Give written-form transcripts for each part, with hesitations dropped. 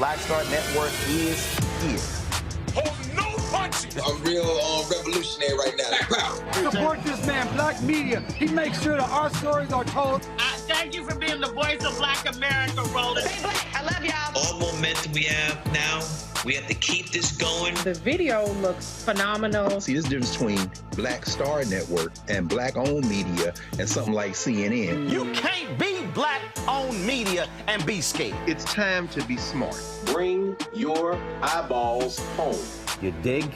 Black Star Network is here. Hold no punches! I'm real revolutionary right now. Black power. Support this man, Black Media. He makes sure that our stories are told. Thank you for being the voice of Black America, Roland. Stay black. I love y'all. All momentum we have now, we have to keep this going. The video looks phenomenal. See, this difference between Black Star Network and Black-owned media and something like CNN. You can't be Black-owned media and be scared. It's time to be smart. Bring your eyeballs home. You dig?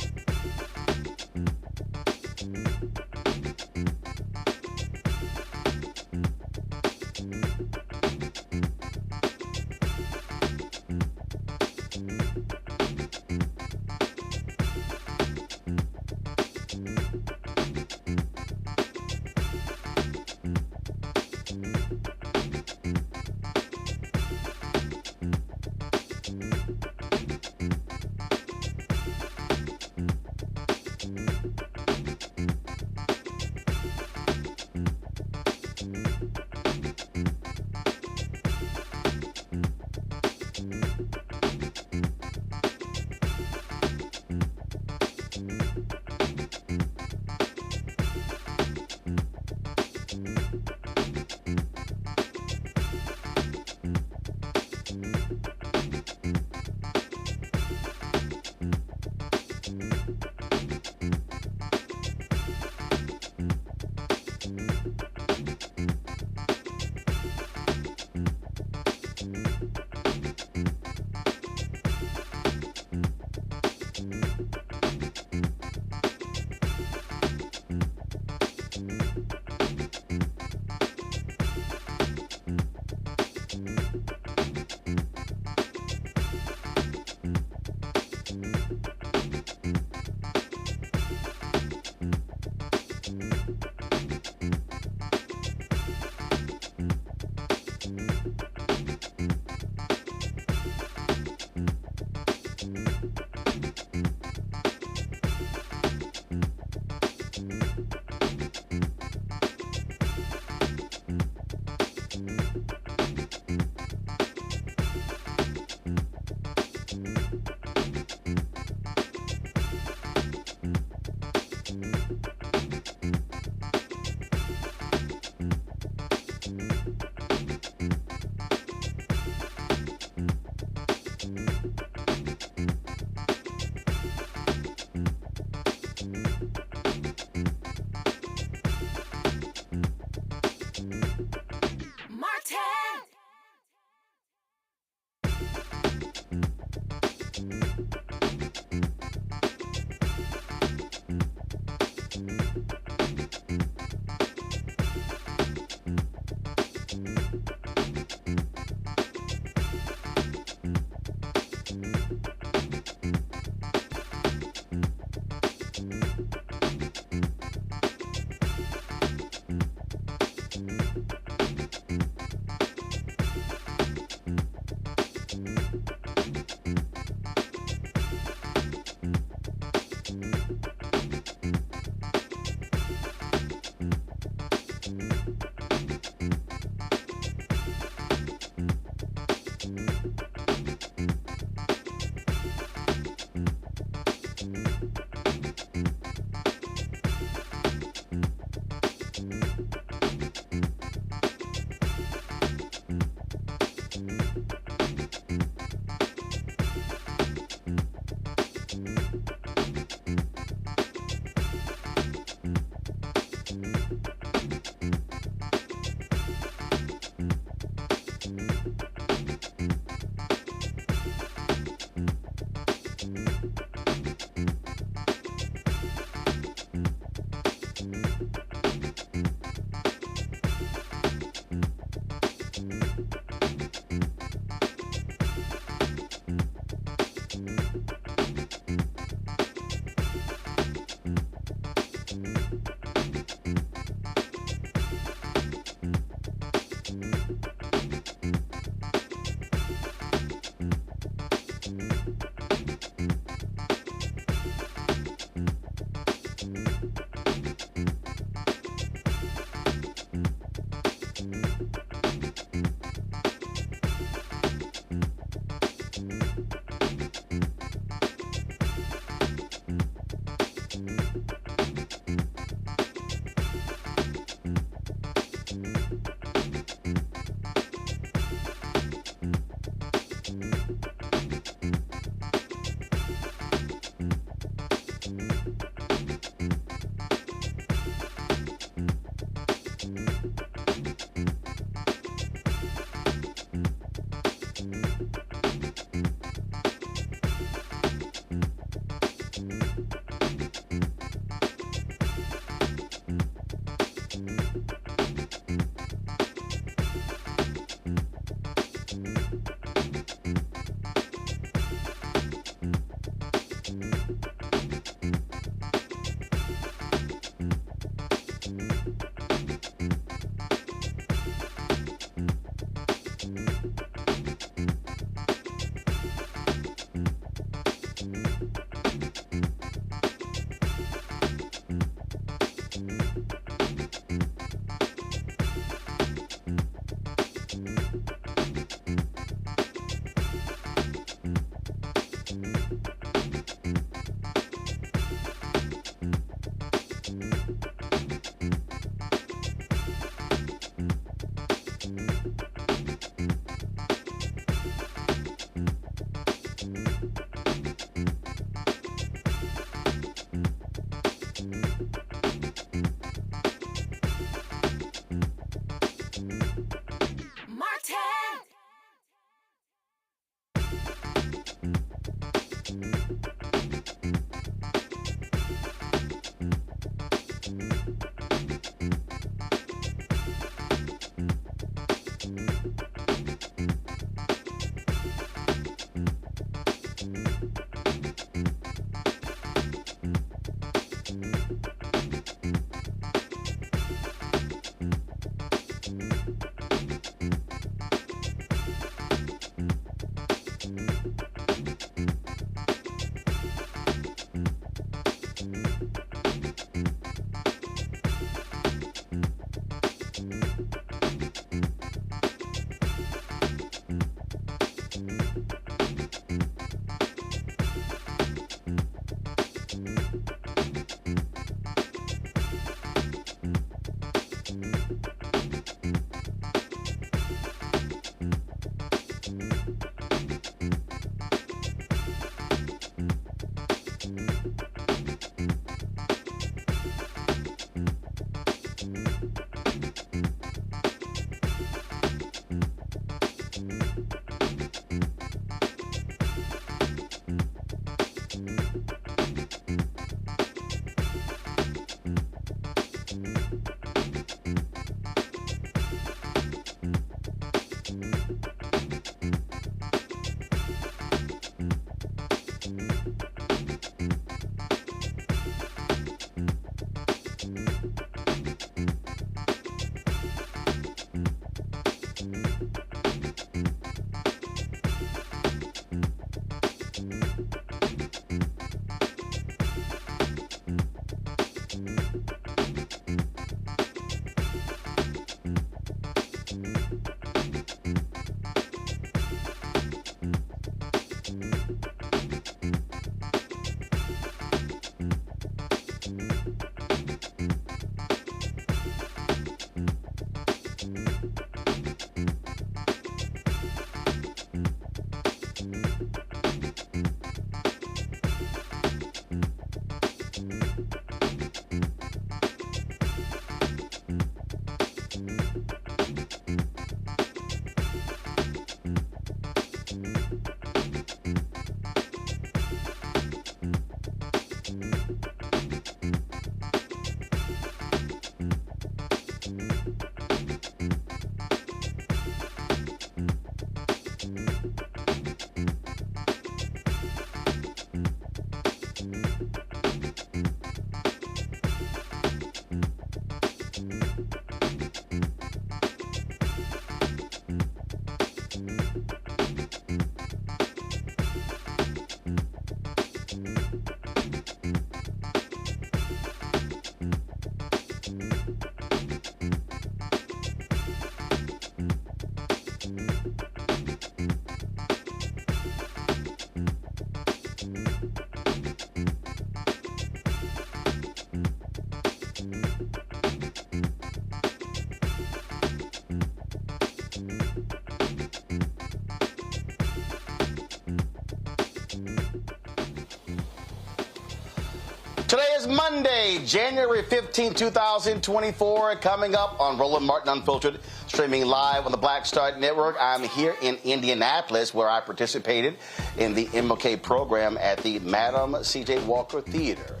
Today is Monday, January 15, 2024. Coming up on Roland Martin Unfiltered, streaming live on the Black Star Network. I'm here in Indianapolis, where I participated in the MLK program at the Madam C.J. Walker Theater.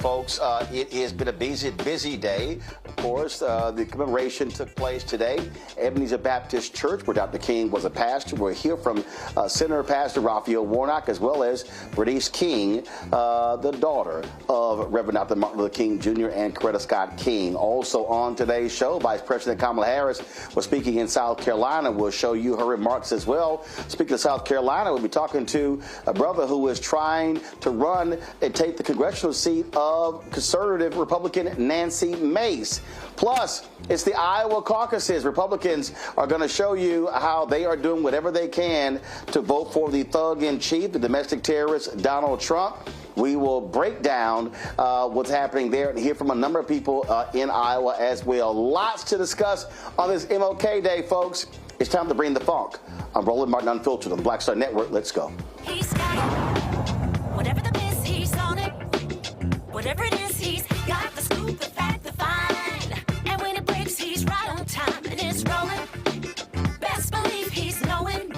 Folks, it has been a busy day. Of course, the commemoration took place today. Ebenezer Baptist Church, where Dr. King was a pastor. We'll hear from Senator Pastor Raphael Warnock, as well as Bernice King, the daughter of Reverend Dr. Martin Luther King Jr. and Coretta Scott King. Also on today's show, Vice President Kamala Harris was speaking in South Carolina. We'll show you her remarks as well. Speaking of South Carolina, we'll be talking to a brother who is trying to run and take the congressional seat of conservative Republican Nancy Mace. Plus, it's the Iowa caucuses. Republicans are going to show you how they are doing whatever they can to vote for the thug-in-chief, the domestic terrorist, Donald Trump. We will break down what's happening there and hear from a number of people in Iowa as well. Lots to discuss on this MLK Day, folks. It's time to bring the funk. I'm Roland Martin Unfiltered on the Black Star Network. Let's go. He's got it. Whatever the miss, he's on it. Whatever it is, he's got the scoop, the fact, the find. And when it breaks, he's right on time and it's rolling. Best believe he's knowing.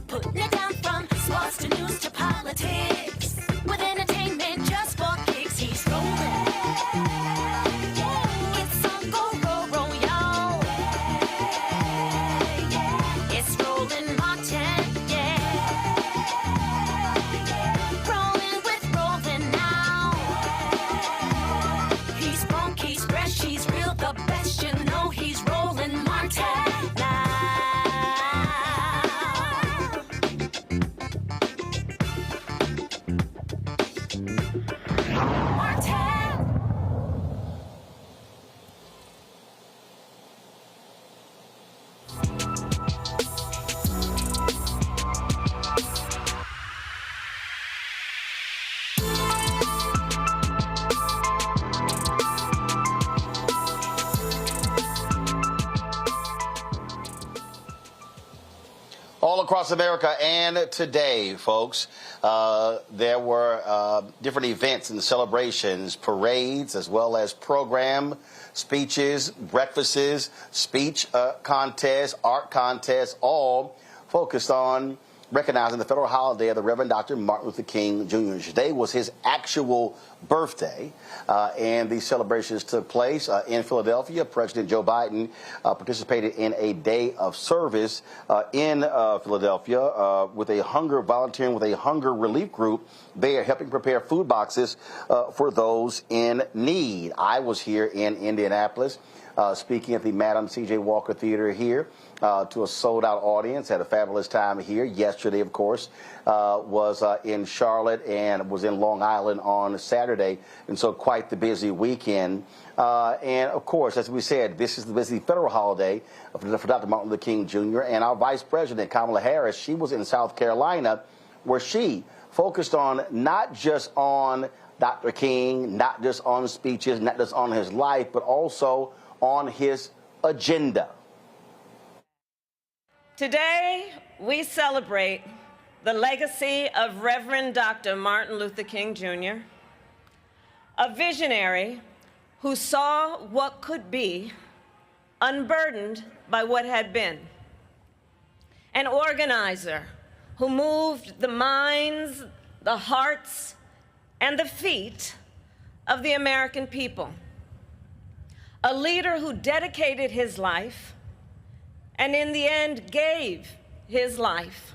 Putting it down from sports to news to politics. With entertainment just for kicks, he's rolling. It's on go, y'all. It's Roland Martin, rolling with Roland now. He's funk, he's fresh, he's real, the best, you know he's Roland Martin now. All across America and today, folks, there were different events and celebrations, parades, as well as program, speeches, breakfasts, speech contests, art contests, all focused on recognizing the federal holiday of the Reverend Dr. Martin Luther King Jr. Today was his actual birthday, and these celebrations took place in Philadelphia. President Joe Biden participated in a day of service in Philadelphia with volunteering with a hunger relief group there, helping prepare food boxes for those in need. I was here in Indianapolis speaking at the Madam C.J. Walker Theater here to a sold-out audience. Had a fabulous time here. Yesterday, of course, was in Charlotte and was in Long Island on Saturday, and so quite the busy weekend. And, of course, as we said, this is the busy federal holiday for Dr. Martin Luther King Jr. And our Vice President, Kamala Harris, she was in South Carolina, where she focused on not just on Dr. King, not just on speeches, not just on his life, but also on his agenda. Today, we celebrate the legacy of Reverend Dr. Martin Luther King Jr., a visionary who saw what could be unburdened by what had been, an organizer who moved the minds, the hearts, and the feet of the American people, a leader who dedicated his life and in the end gave his life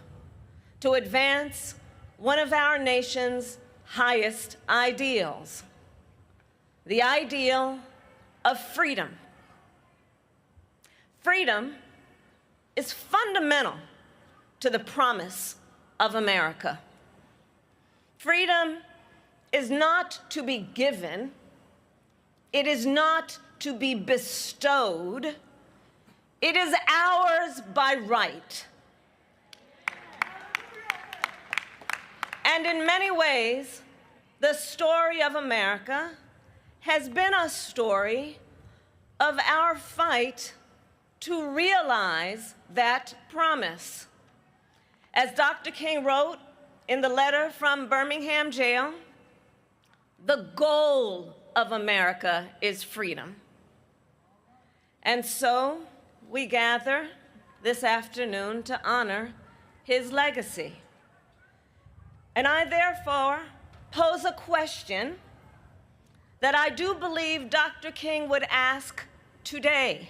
to advance one of our nation's highest ideals, the ideal of freedom. Freedom is fundamental to the promise of America. Freedom is not to be given. It is not to be bestowed. It is ours by right. And in many ways, the story of America has been a story of our fight to realize that promise. As Dr. King wrote in the letter from Birmingham jail, The goal of America is freedom. And so we gather this afternoon to honor his legacy. And I therefore pose a question that I do believe Dr. King would ask today.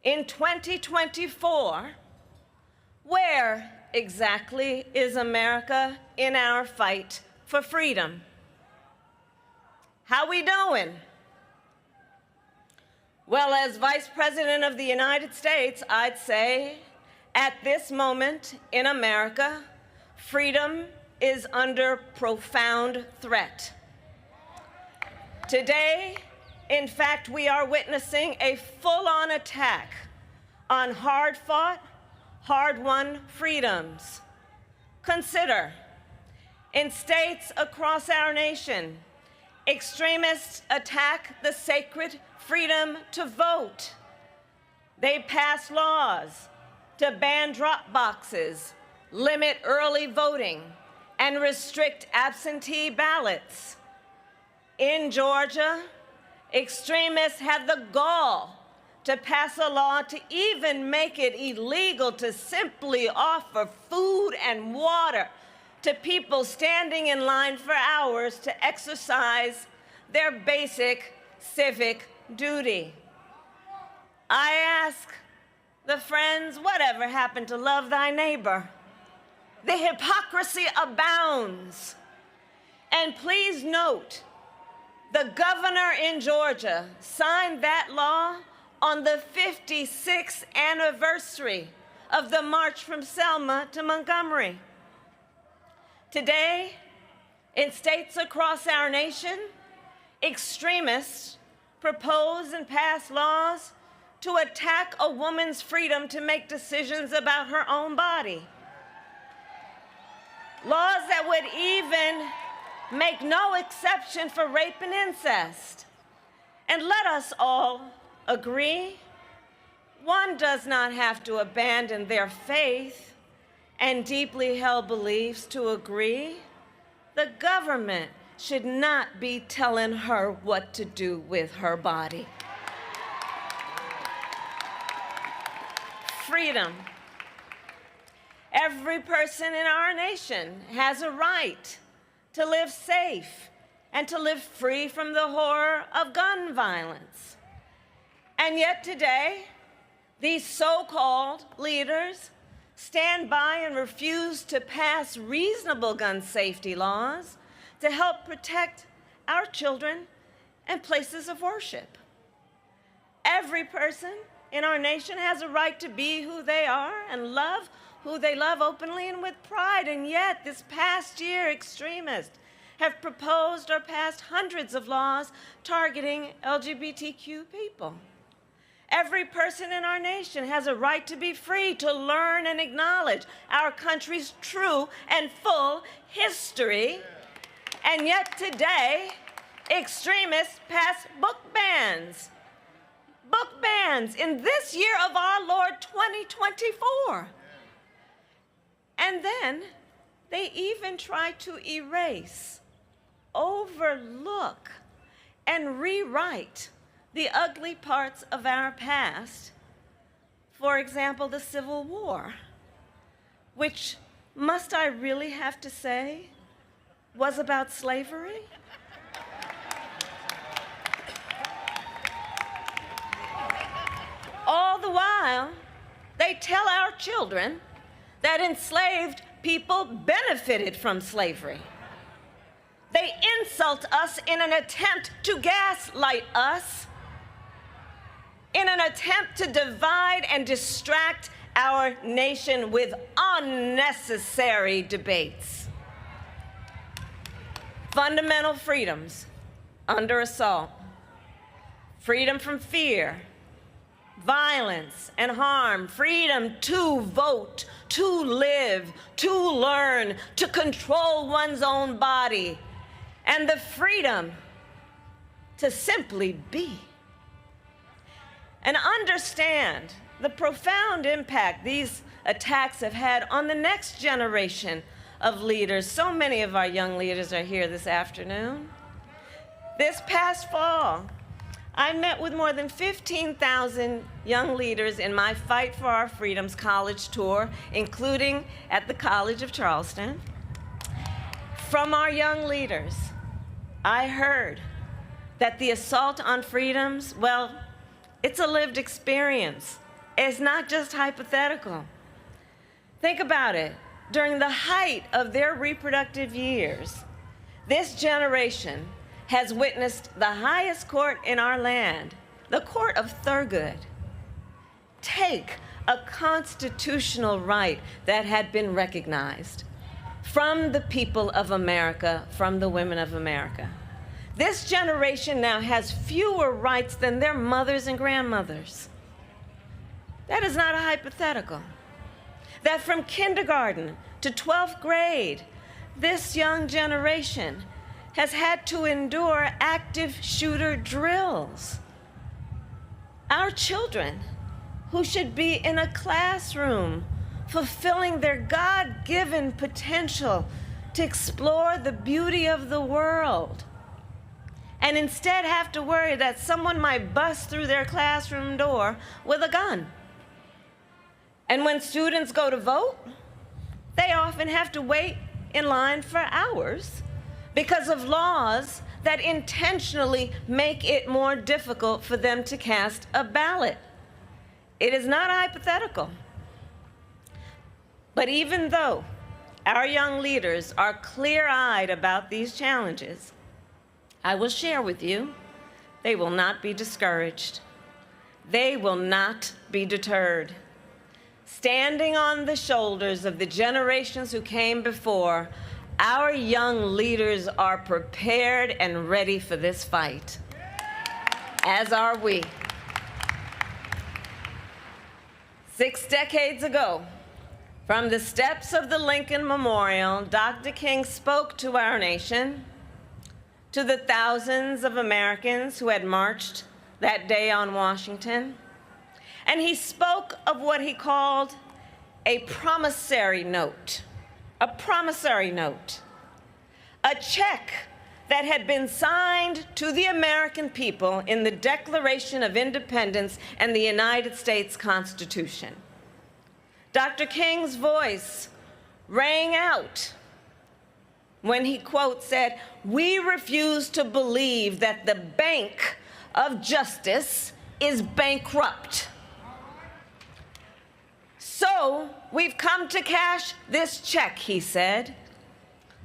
In 2024, where exactly is America in our fight for freedom? How we doing? Well, as Vice President of the United States, I'd say at this moment in America, freedom is under profound threat. Today, in fact, we are witnessing a full-on attack on hard-fought, hard-won freedoms. Consider, in states across our nation, extremists attack the sacred freedom to vote. They pass laws to ban drop boxes, limit early voting, and restrict absentee ballots. In Georgia, extremists have the gall to pass a law to even make it illegal to simply offer food and water to people standing in line for hours to exercise their basic civic duty. I ask the friends, whatever happened to love thy neighbor? The hypocrisy abounds. And please note, the governor in Georgia signed that law on the 56th anniversary of the march from Selma to Montgomery. Today, in states across our nation, extremists propose and pass laws to attack a woman's freedom to make decisions about her own body. Laws that would even make no exception for rape and incest. And let us all agree, one does not have to abandon their faith and deeply held beliefs to agree. The government should not be telling her what to do with her body. Freedom. Every person in our nation has a right to live safe and to live free from the horror of gun violence. And yet today, these so-called leaders stand by and refuse to pass reasonable gun safety laws to help protect our children and places of worship. Every person in our nation has a right to be who they are and love who they love openly and with pride. And yet, this past year, extremists have proposed or passed hundreds of laws targeting LGBTQ people. Every person in our nation has a right to be free to learn and acknowledge our country's true and full history. And yet today, extremists pass book bans. Book bans in this year of our Lord 2024. And then they even try to erase, overlook, and rewrite the ugly parts of our past. For example, the Civil War, which, must I really have to say, was about slavery? All the while, they tell our children that enslaved people benefited from slavery. They insult us in an attempt to gaslight us, in an attempt to divide and distract our nation with unnecessary debates. Fundamental freedoms under assault. Freedom from fear, violence, and harm. Freedom to vote, to live, to learn, to control one's own body. And the freedom to simply be. And understand the profound impact these attacks have had on the next generation of leaders. So many of our young leaders are here this afternoon. This past fall, I met with more than 15,000 young leaders in my Fight for Our Freedoms college tour, including at the College of Charleston. From our young leaders, I heard that the assault on freedoms, well, it's a lived experience. It's not just hypothetical. Think about it. During the height of their reproductive years, this generation has witnessed the highest court in our land, the Court of Thurgood, take a constitutional right that had been recognized from the people of America, from the women of America. This generation now has fewer rights than their mothers and grandmothers. That is not a hypothetical. That from kindergarten to 12th grade, this young generation has had to endure active shooter drills. Our children, who should be in a classroom fulfilling their God-given potential to explore the beauty of the world, and instead have to worry that someone might bust through their classroom door with a gun. And when students go to vote, they often have to wait in line for hours because of laws that intentionally make it more difficult for them to cast a ballot. It is not hypothetical. But even though our young leaders are clear-eyed about these challenges, I will share with you, they will not be discouraged. They will not be deterred. Standing on the shoulders of the generations who came before, our young leaders are prepared and ready for this fight, as are we. 6 decades ago, from the steps of the Lincoln Memorial, Dr. King spoke to our nation, to the thousands of Americans who had marched that day on Washington, and he spoke of what he called a promissory note, a check that had been signed to the American people in the Declaration of Independence and the United States Constitution. Dr. King's voice rang out when he, quote, said, "We refuse to believe that the bank of justice is bankrupt. So we've come to cash this check," he said,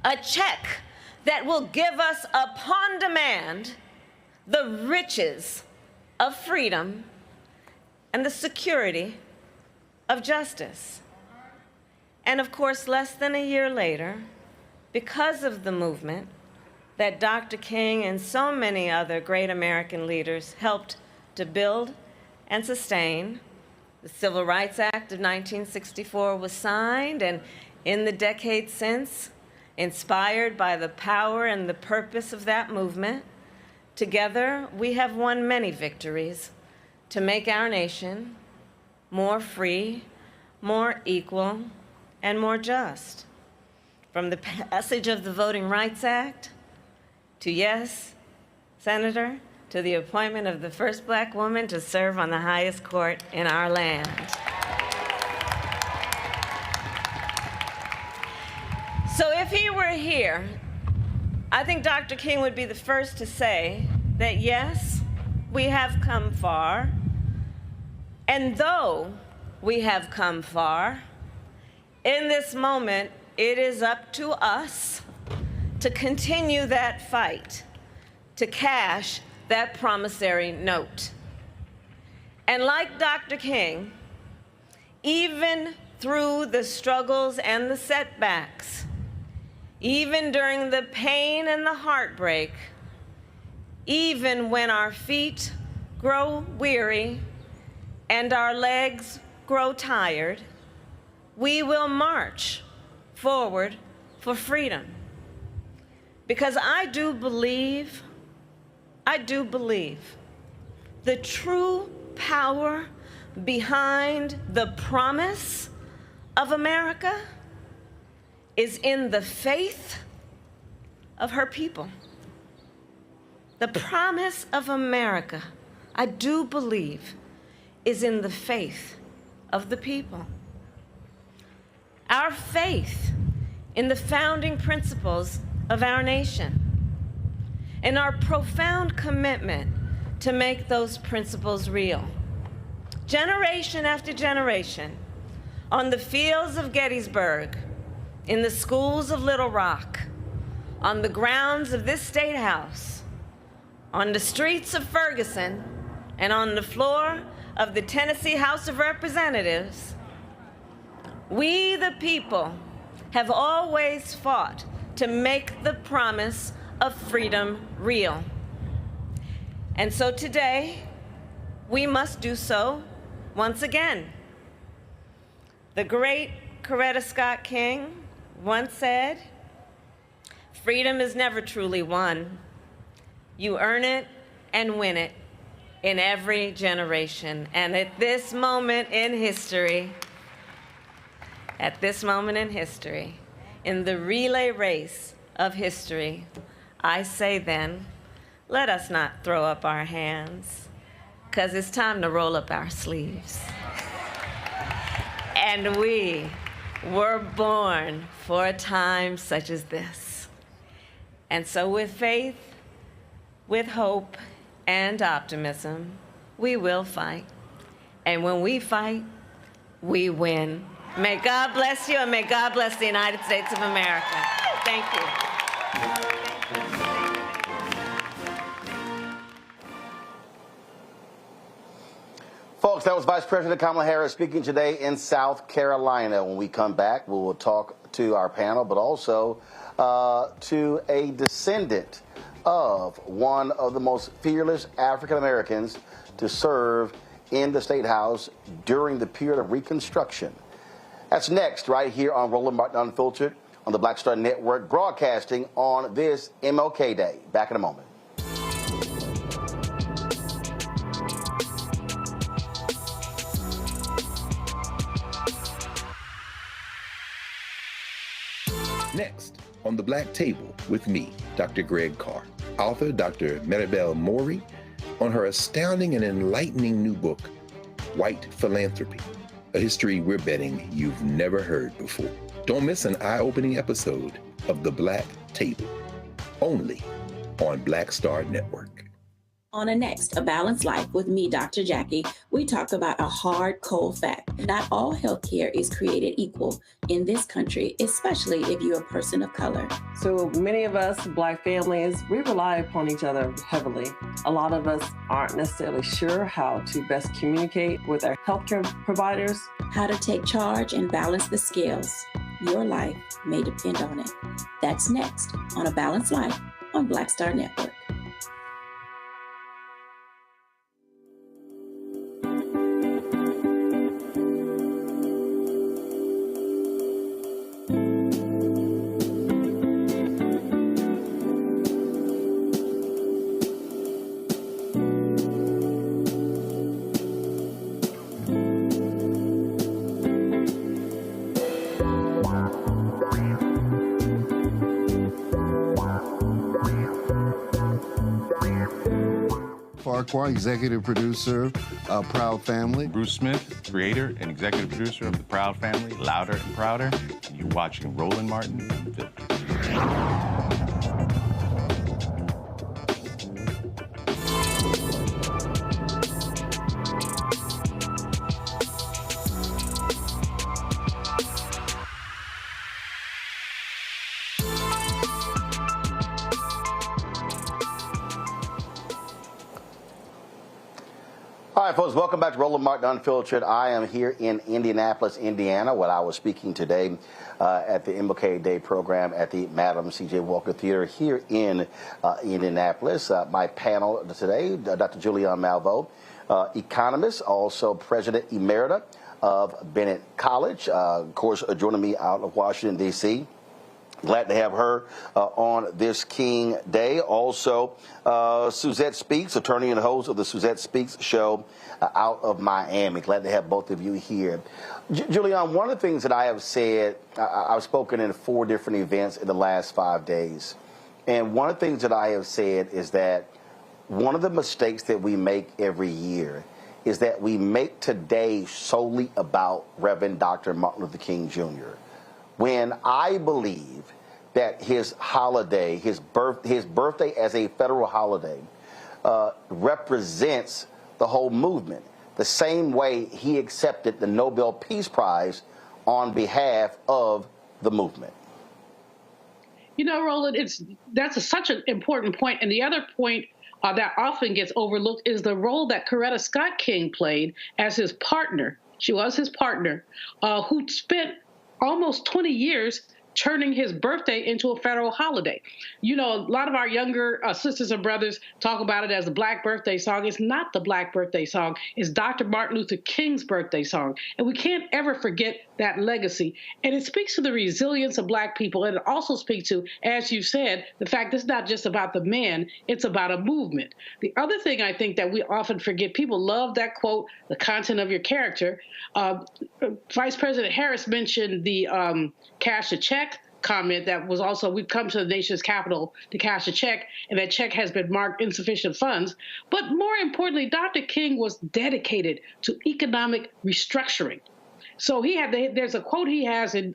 "a check that will give us upon demand the riches of freedom and the security of justice." And of course, less than a year later, because of the movement that Dr. King and so many other great American leaders helped to build and sustain, the Civil Rights Act of 1964 was signed, and in the decades since, inspired by the power and the purpose of that movement, together we have won many victories to make our nation more free, more equal, and more just. From the passage of the Voting Rights Act to, yes, Senator, to the appointment of the first Black woman to serve on the highest court in our land. So if he were here, I think Dr. King would be the first to say that, yes, we have come far, and though we have come far, in this moment, it is up to us to continue that fight, to cash that promissory note. And like Dr. King, even through the struggles and the setbacks, even during the pain and the heartbreak, even when our feet grow weary and our legs grow tired, we will march forward for freedom. Because I do believe the true power behind the promise of America is in the faith of her people. The promise of America, I do believe, is in the faith of the people. Our faith in the founding principles of our nation and our profound commitment to make those principles real. Generation after generation, on the fields of Gettysburg, in the schools of Little Rock, on the grounds of this State House, on the streets of Ferguson, and on the floor of the Tennessee House of Representatives, we the people have always fought to make the promise of freedom real. And so today, we must do so once again. The great Coretta Scott King once said, "Freedom is never truly won. You earn it and win it in every generation." And at this moment in history, in the relay race of history, I say then, let us not throw up our hands, because it's time to roll up our sleeves. And we were born for a time such as this. And so with faith, with hope and optimism, we will fight. And when we fight, we win. May God bless you, and may God bless the United States of America. Thank you. Folks, that was Vice President Kamala Harris speaking today in South Carolina. When we come back, we will talk to our panel, but also to a descendant of one of the most fearless African Americans to serve in the State House during the period of Reconstruction. That's next, right here on Roland Martin Unfiltered on the Black Star Network, broadcasting on this MLK Day. Back in a moment. Next, on the Black Table with me, Dr. Greg Carr, author Dr. Maribel Mori, on her astounding and enlightening new book, White Philanthropy, a history we're betting you've never heard before. Don't miss an eye-opening episode of the Black Table, only on Black Star Network. On a next, A Balanced Life with me, Dr. Jackie, we talk about a hard, cold fact. Not all healthcare is created equal in this country, especially if you're a person of color. So many of us, Black families, we rely upon each other heavily. A lot of us aren't necessarily sure how to best communicate with our healthcare providers. How to take charge and balance the scales. Your life may depend on it. That's next on A Balanced Life on Black Star Network. Farquhar, executive producer of Proud Family. Bruce Smith, creator and executive producer of The Proud Family, Louder and Prouder. And you're watching Roland Martin Unfiltered. All right, folks, welcome back to Roland Martin Unfiltered. I am here in Indianapolis, Indiana, where I was speaking today at the MLK Day program at the Madam C.J. Walker Theater here in Indianapolis. My panel today, Dr. Julianne Malveaux, economist, also president emerita of Bennett College. Of course, joining me out of Washington, D.C., Glad to have her on this King Day. Also, Suzette Speaks, attorney and host of the Suzette Speaks show out of Miami. Glad to have both of you here. Julian, one of the things that I have said, I've spoken in 4 different events in the last 5 days. And one of the things that I have said is that one of the mistakes that we make every year is that we make today solely about Reverend Dr. Martin Luther King Jr. When I believe that his holiday, his birthday as a federal holiday, represents the whole movement, the same way he accepted the Nobel Peace Prize on behalf of the movement. You know, Roland, that's such an important point. And the other point that often gets overlooked is the role that Coretta Scott King played as his partner. She was his partner, who spent almost 20 years turning his birthday into a federal holiday. You know, a lot of our younger sisters and brothers talk about it as the Black birthday song. It's not the Black birthday song. It's Dr. Martin Luther King's birthday song. And we can't ever forget that legacy. And it speaks to the resilience of Black people. And it also speaks to, as you said, the fact that it's not just about the man, it's about a movement. The other thing I think that we often forget, people love that quote, the content of your character. Vice President Harris mentioned the cash a check comment that was also, we've come to the nation's capital to cash a check, and that check has been marked insufficient funds. But more importantly, Dr. King was dedicated to economic restructuring. So he had, there's a quote he has in,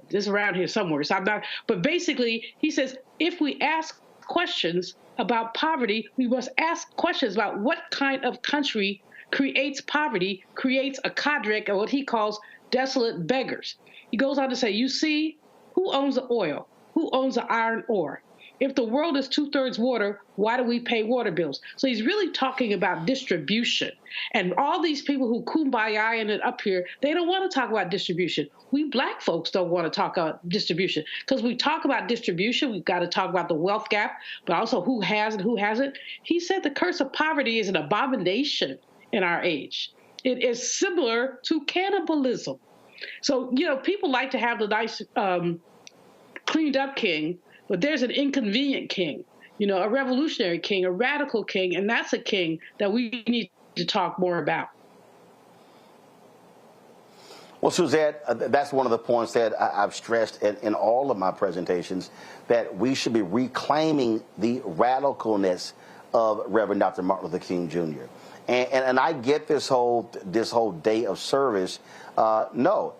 this around here somewhere, so I'm not, but basically he says, if we ask questions about poverty, we must ask questions about what kind of country creates poverty, creates a cadre of what he calls desolate beggars. He goes on to say, you see, who owns the oil? Who owns the iron ore? If the world is 2/3 water, why do we pay water bills? So he's really talking about distribution. And all these people who kumbaya-ing it up here, they don't want to talk about distribution. We Black folks don't want to talk about distribution, because we talk about distribution, we've got to talk about the wealth gap, but also who has and who hasn't. He said the curse of poverty is an abomination in our age. It is similar to cannibalism. So, you know, people like to have the nice cleaned up king, but there's an inconvenient king, you know, a revolutionary king, a radical king, and that's a king that we need to talk more about. Well, Suzette, that's one of the points that I've stressed in all of my presentations, that we should be reclaiming the radicalness of Reverend Dr. Martin Luther King Jr. And I get this whole day of service. No,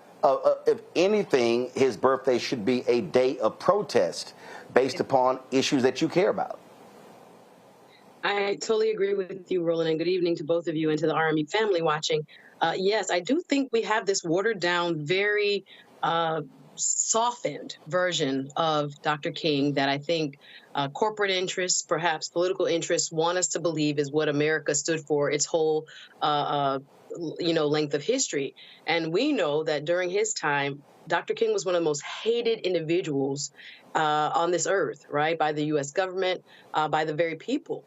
if anything, his birthday should be a day of protest based upon issues that you care about. I totally agree with you, Roland, and good evening to both of you and to the RME family watching. Yes, I do think we have this watered down, very softened version of Dr. King that I think corporate interests, perhaps political interests, want us to believe is what America stood for its whole length of history. And we know that during his time, Dr. King was one of the most hated individuals on this earth, right? By the U.S. government, by the very people,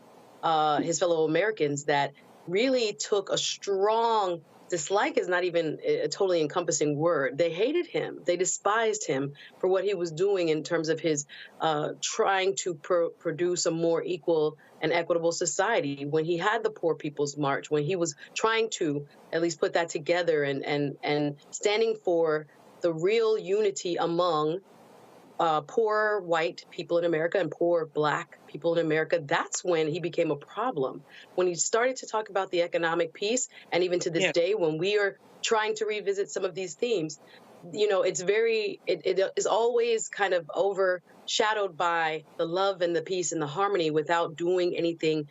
his fellow Americans, that really took a strong dislike is not even a totally encompassing word. They hated him. They despised him for what he was doing in terms of his trying to produce a more equal and equitable society. When he had the Poor People's March, when he was trying to at least put that together and standing for the real unity among poor white people in America and poor Black people in America, that's when he became a problem. When he started to talk about the economic piece, and even to this day, when we are trying to revisit some of these themes, you know, it is always kind of overshadowed by the love and the peace and the harmony without doing anything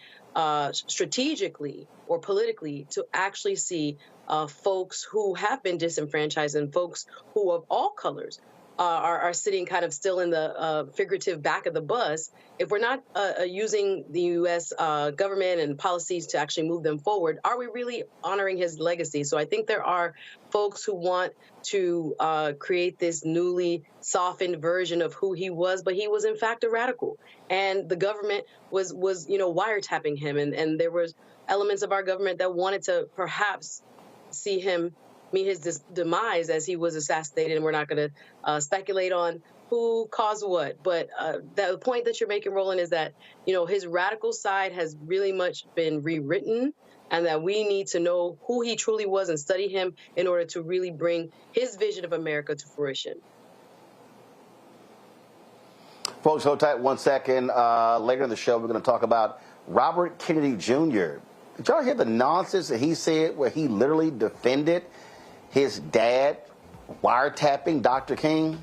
strategically or politically to actually see folks who have been disenfranchised and folks who of all colors are sitting kind of still in the figurative back of the bus. If we're not using the U.S. Government and policies to actually move them forward, are we really honoring his legacy? So I think there are folks who want to create this newly softened version of who he was, but he was in fact a radical. And the government was wiretapping him, and there was elements of our government that wanted to perhaps see him meet his demise as he was assassinated. And we're not going to speculate on who caused what. But the point that you're making, Roland, is that, you know, his radical side has really much been rewritten, and that we need to know who he truly was and study him in order to really bring his vision of America to fruition. Folks, hold tight 1 second. Later in the show, we're going to talk about Robert Kennedy Jr. Did y'all hear the nonsense that he said where he literally defended his dad wiretapping Dr. King?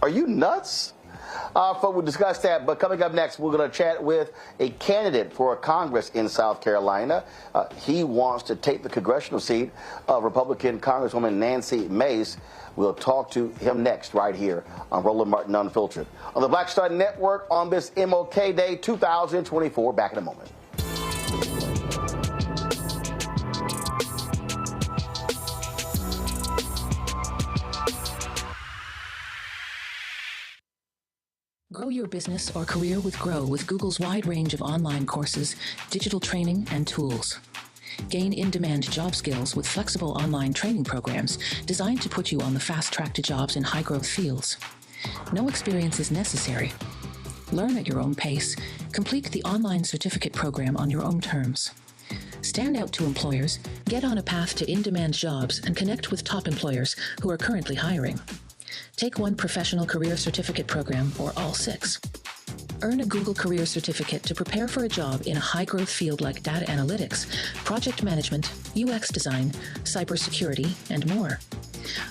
Are you nuts? We'll discuss that, but coming up next, we're going to chat with a candidate for Congress in South Carolina. He wants to take the congressional seat of Republican Congresswoman Nancy Mace. We'll talk to him next right here on Roland Martin Unfiltered on the Black Star Network on this MLK Day 2024. Back in a moment. Grow your business or career with Grow with Google's wide range of online courses, digital training, and tools. Gain in-demand job skills with flexible online training programs designed to put you on the fast track to jobs in high-growth fields. No experience is necessary. Learn at your own pace. Complete the online certificate program on your own terms. Stand out to employers, get on a path to in-demand jobs, and connect with top employers who are currently hiring. Take one professional career certificate program or all 6. Earn a Google Career Certificate to prepare for a job in a high-growth field like data analytics, project management, UX design, cybersecurity, and more.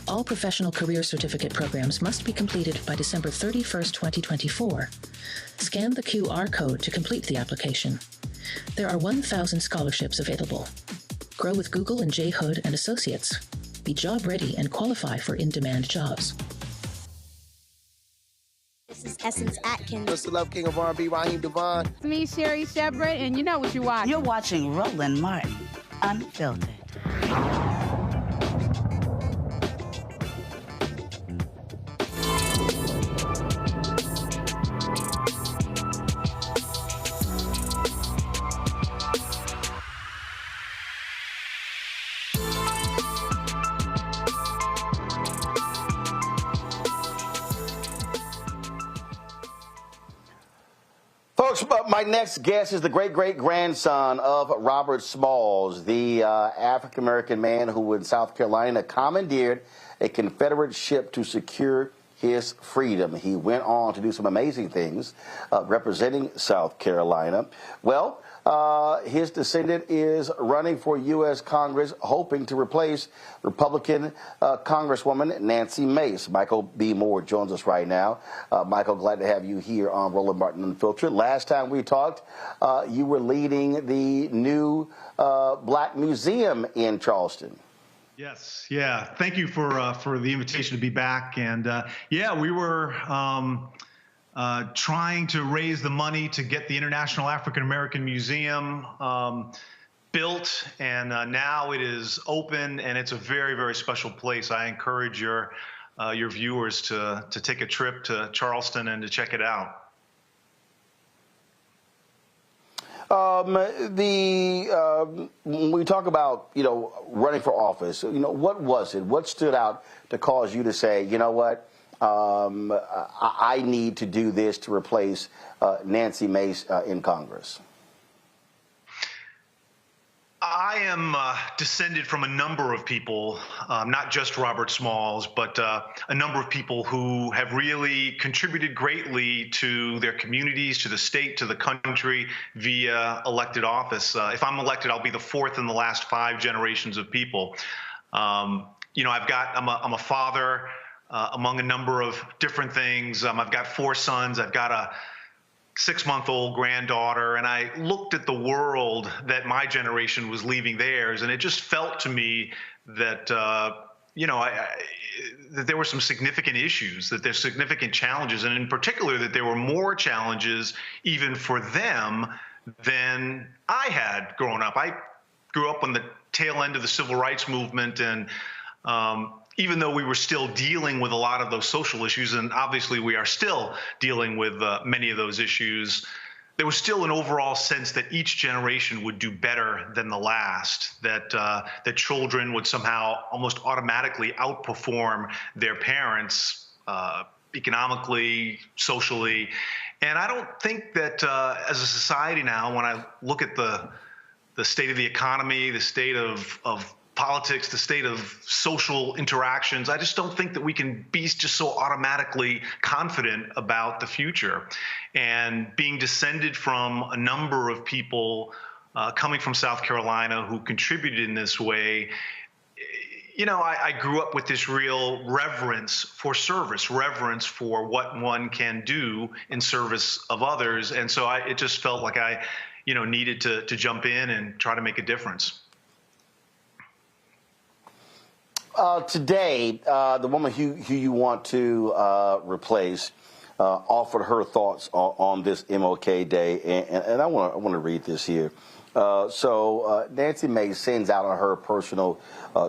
All professional career certificate programs must be completed by December 31st, 2024. Scan the QR code to complete the application. There are 1,000 scholarships available. Grow with Google and J. Hood and Associates. Be job ready and qualify for in-demand jobs. This is Essence Atkins. What's the love king of R&B, Raheem Devon? It's me, Sherry Shepherd, and you know what you watch. You're watching Roland Martin, Unfiltered. Folks, my next guest is the great-great-grandson of Robert Smalls, the African-American man who in South Carolina commandeered a Confederate ship to secure his freedom. He went on to do some amazing things representing South Carolina. Well, his descendant is running for U.S. Congress, hoping to replace Republican Congresswoman Nancy Mace. Michael B. Moore joins us right now. Michael, glad to have you here on Roland Martin Unfiltered. Last time we talked, you were leading the new Black Museum in Charleston. Yes, yeah. Thank you for the invitation to be back. And yeah, we were trying to raise the money to get the International African American Museum built, and now it is open, and it's a very, very special place. I encourage your viewers to take a trip to Charleston and to check it out. When we talk about, running for office, what was it? What stood out to cause you to say, you know what, I need to do this to replace Nancy Mace in Congress? I am descended from a number of people, not just Robert Smalls, but a number of people who have really contributed greatly to their communities, to the state, to the country via elected office. If I'm elected, I'll be the fourth in the last 5 generations of people. I'm a father among a number of different things. I've got 4 sons. I've got a 6-month-old granddaughter, and I looked at the world that my generation was leaving theirs, and it just felt to me that that there were some significant issues, that there's significant challenges, and in particular that there were more challenges even for them than I had growing up. I grew up on the tail end of the civil rights movement, and even though we were still dealing with a lot of those social issues, and obviously we are still dealing with many of those issues, there was still an overall sense that each generation would do better than the last, that children would somehow almost automatically outperform their parents economically, socially. And I don't think that as a society now, when I look at the state of the economy, the state of politics, the state of social interactions, I just don't think that we can be just so automatically confident about the future. And being descended from a number of people coming from South Carolina who contributed in this way, you know, I grew up with this real reverence for service, reverence for what one can do in service of others. And so it just felt like I, you know, needed to jump in and try to make a difference. Today, the woman who you want to replace offered her thoughts on this MLK Day, and I want to read this here. So Nancy Mace sends out on her personal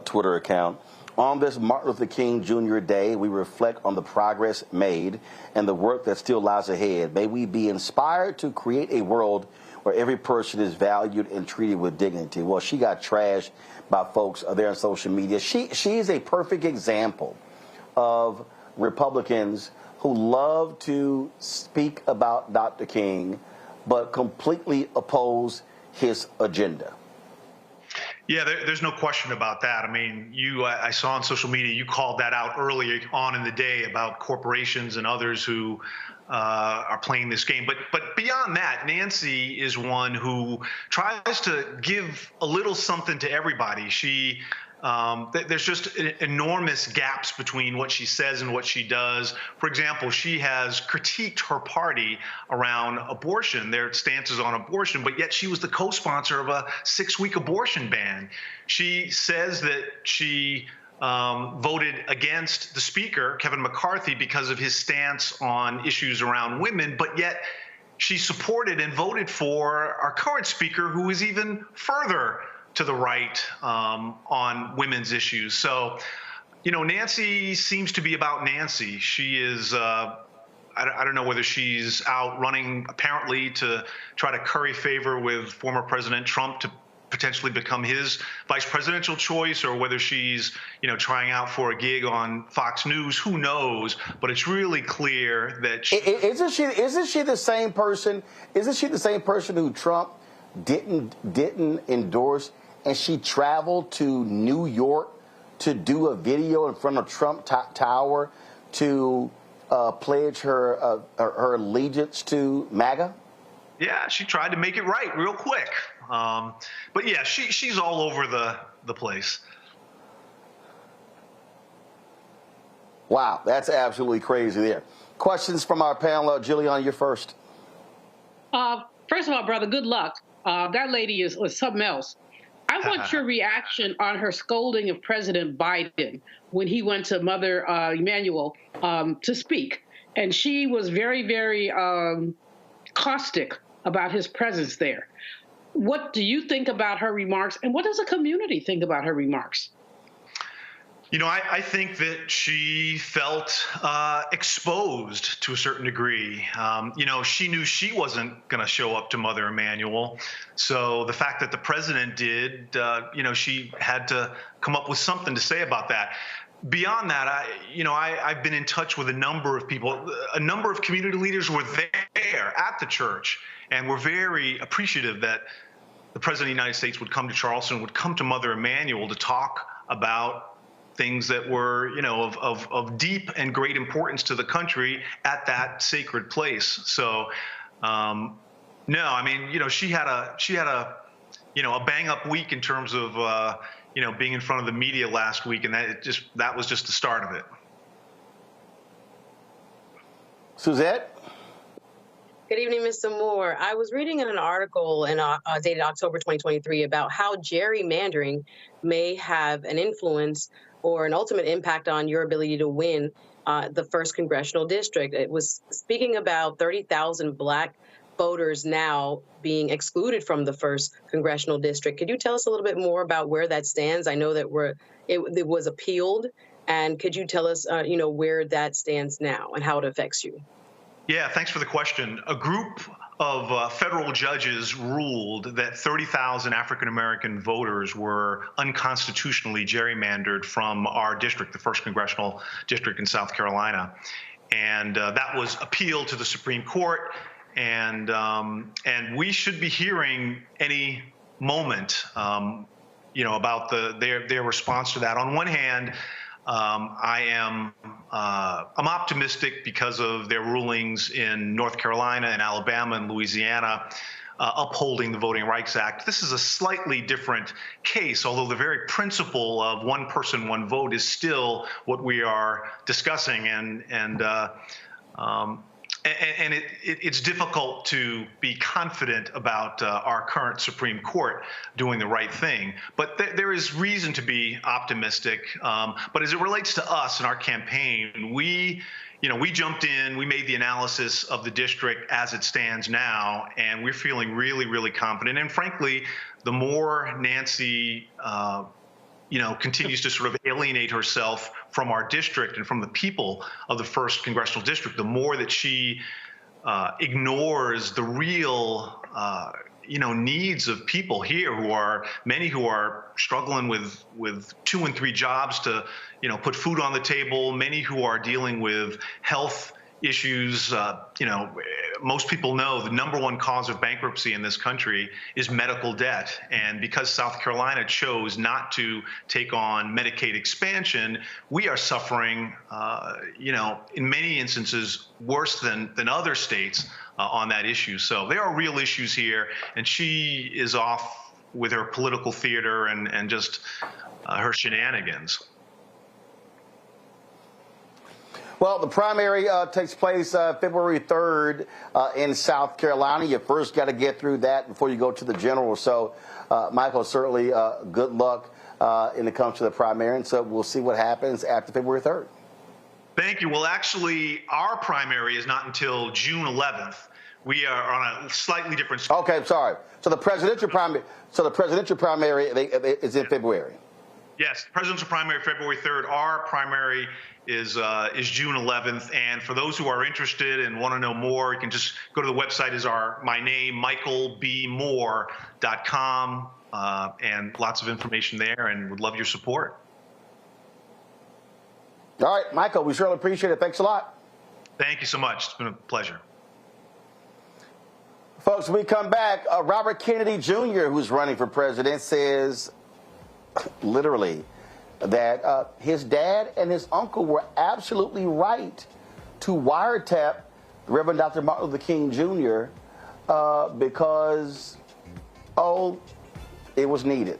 Twitter account, on this Martin Luther King Jr. Day, we reflect on the progress made and the work that still lies ahead. May we be inspired to create a world where every person is valued and treated with dignity. Well, she got trashed by folks there on social media. She is a perfect example of Republicans who love to speak about Dr. King, but completely oppose his agenda. Yeah, there's no question about that. I mean, I saw on social media, you called that out earlier on in the day about corporations and others who are playing this game. But beyond that, Nancy is one who tries to give a little something to everybody. There's just enormous gaps between what she says and what she does. For example, she has critiqued her party around abortion, their stances on abortion, but yet she was the co-sponsor of a 6-week abortion ban. She says that she voted against the speaker, Kevin McCarthy, because of his stance on issues around women, but yet she supported and voted for our current speaker, who is even further to the right on women's issues. So, you know, Nancy seems to be about Nancy. She is, I don't know whether she's out running apparently to try to curry favor with former President Trump to potentially become his vice presidential choice, or whether she's, you know, trying out for a gig on Fox News. Who knows? But it's really clear that isn't she the same person? Isn't she the same person who Trump didn't endorse? And she traveled to New York to do a video in front of Trump Tower to pledge her allegiance to MAGA? Yeah, she tried to make it right real quick. But yeah, she's all over the place. Wow, that's absolutely crazy there. Questions from our panel. Jillian, you're first. First of all, brother, good luck. That lady was something else. I want your reaction on her scolding of President Biden when he went to Mother Emanuel to speak. And she was very, very caustic about his presence there. What do you think about her remarks? And what does the community think about her remarks? You know, I think that she felt exposed to a certain degree. You know, she knew she wasn't going to show up to Mother Emanuel. So the fact that the president did, you know, she had to come up with something to say about that. Beyond that, I've been in touch with a number of people. A number of community leaders were there at the church and were very appreciative that the President of the United States would come to Charleston, would come to Mother Emanuel to talk about things that were, you know, of deep and great importance to the country at that sacred place. So, no, I mean, you know, she had a you know, a bang up week in terms of, you know, being in front of the media last week, and that was just the start of it. Suzette? Good evening, Mr. Moore. I was reading in an article dated October 2023 about how gerrymandering may have an influence or an ultimate impact on your ability to win the 1st Congressional District. It was speaking about 30,000 Black voters now being excluded from the 1st Congressional District. Could you tell us a little bit more about where that stands? I know that it was appealed, and could you tell us, you know, where that stands now and how it affects you? Yeah, thanks for the question. A group of federal judges ruled that 30,000 African-American voters were unconstitutionally gerrymandered from our district, the 1st Congressional District in South Carolina. And that was appealed to the Supreme Court. And we should be hearing any moment, about their response to that. On one hand, I'm optimistic because of their rulings in North Carolina and Alabama and Louisiana upholding the Voting Rights Act. This is a slightly different case, although the very principle of one person, one vote is still what we are discussing. And it's difficult to be confident about our current Supreme Court doing the right thing. But there is reason to be optimistic. But as it relates to us and our campaign, we jumped in, we made the analysis of the district as it stands now, and we're feeling really, really confident. And frankly, the more Nancy continues to sort of alienate herself from our district and from the people of the 1st Congressional District, the more that she ignores the real, needs of people here many who are struggling with 2 and 3 jobs to, put food on the table, many who are dealing with health issues. Most people know the #1 cause of bankruptcy in this country is medical debt. And because South Carolina chose not to take on Medicaid expansion, we are suffering, in many instances worse than other states on that issue. So there are real issues here, and she is off with her political theater and just her shenanigans. Well, the primary takes place February 3rd in South Carolina. You first got to get through that before you go to the general. So, Michael, certainly good luck when it comes to the primary. And so we'll see what happens after February 3rd. Thank you. Well, actually, our primary is not until June 11th. We are on a slightly different. Okay, sorry. So the presidential primary. Is in February. Yes, presidential primary February 3rd. Our primary is June 11th. And for those who are interested and want to know more, you can just go to the website. My name, michaelbmoore.com, and lots of information there. And would love your support. All right, Michael, we certainly appreciate it. Thanks a lot. Thank you so much. It's been a pleasure. Folks, when we come back, Robert Kennedy Jr., who's running for president, says literally that his dad and his uncle were absolutely right to wiretap Reverend Dr. Martin Luther King Jr. Because, it was needed.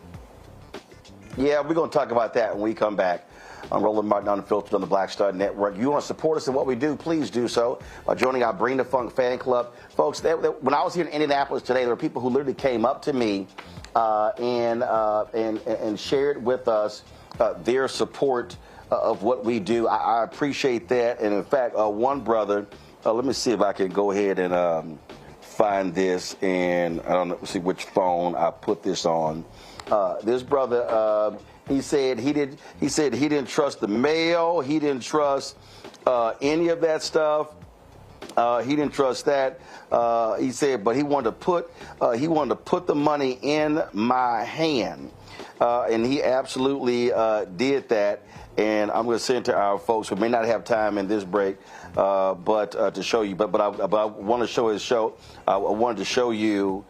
Yeah, we're going to talk about that when we come back on Roland Martin Unfiltered on the Black Star Network. You want to support us in what we do, please do so by joining our Bring the Funk fan club. Folks, when I was here in Indianapolis today, there were people who literally came up to me and shared with us their support of what we do. I appreciate that. And in fact, one brother, let me see if I can go ahead and find this, and I don't know, see which phone I put this on. This brother, he said he didn't trust the mail. He didn't trust any of that stuff. He didn't trust that. He said, but he wanted to put the money in my hand, and he absolutely did that. And I'm going to send it to our folks who may not have time in this break, but to show you. But I want to show his show. I wanted to show you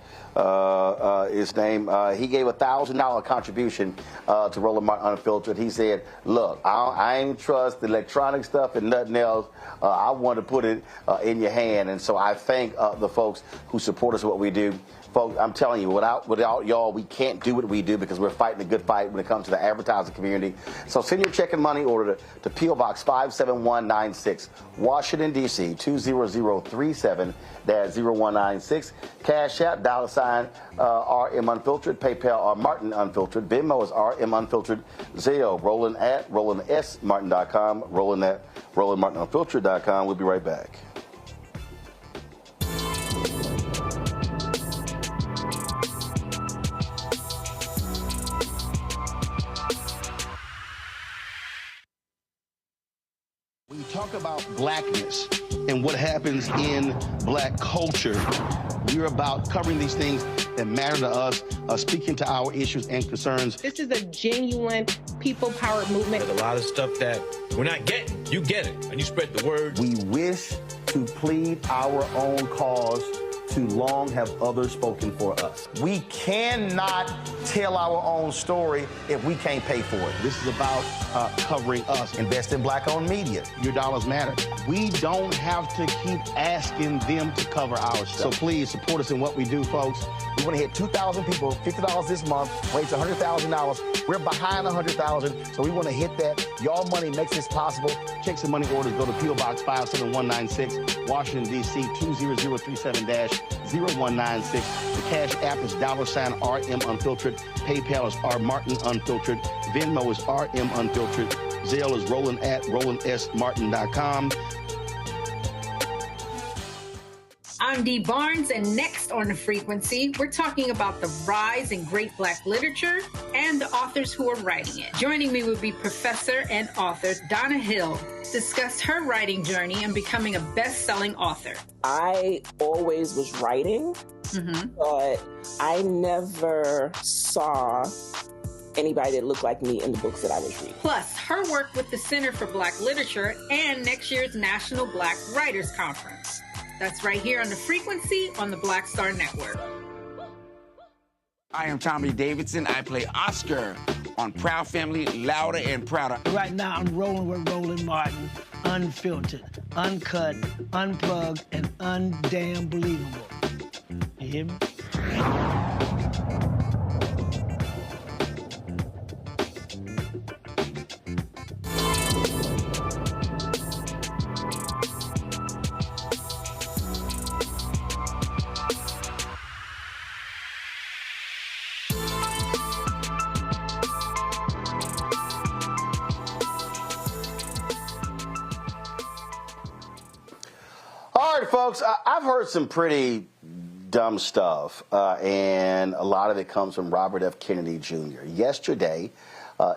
his name. He gave a $1,000 contribution to Roland Martin Unfiltered. He said, look, I ain't trust the electronic stuff and nothing else. I want to put it in your hand. And so I thank the folks who support us in what we do. Folks, I'm telling you, without y'all, we can't do what we do because we're fighting a good fight when it comes to the advertising community. So send your check and money order to P.O. Box 57196, Washington, D.C., 20037-0196. Cash App, $, RM Unfiltered, PayPal, R Martin Unfiltered, Venmo is RM Unfiltered, Zelle, Roland at RolandSMartin.com, Roland at RolandMartinUnfiltered.com. We'll be right back. talk about blackness and what happens in black culture, we're about covering these things that matter to us, speaking to our issues and concerns. This is a genuine people-powered movement. There's a lot of stuff that we're not getting. You get it, and you spread the word. We wish to plead our own cause. Too long have others spoken for us. We cannot tell our own story if we can't pay for it. This is about covering us. Invest in black-owned media. Your dollars matter. We don't have to keep asking them to cover our stuff. So please support us in what we do, folks. We want to hit 2,000 people, $50 this month, raise $100,000. We're behind 100,000, so we want to hit that. Y'all money makes this possible. Checks and money orders go to P.O. Box 57196, Washington, D.C. 20037-0196. The Cash App is $RM Unfiltered. PayPal is R Martin Unfiltered. Venmo is RM Unfiltered. Zelle is Roland@RolandSMartin.com. I'm Dee Barnes, and next on The Frequency, we're talking about the rise in great Black literature and the authors who are writing it. Joining me will be professor and author Donna Hill, discuss her writing journey and becoming a best-selling author. I always was writing, but I never saw anybody that looked like me in the books that I was reading. Plus, her work with the Center for Black Literature and next year's National Black Writers Conference. That's right here on The Frequency on the Black Star Network. I am Tommy Davidson. I play Oscar on Proud Family, Louder and Prouder. Right now, I'm rolling with Roland Martin, unfiltered, uncut, unplugged, and undamn believable. You hear me? All right, folks, I've heard some pretty dumb stuff, and a lot of it comes from Robert F. Kennedy Jr. Yesterday,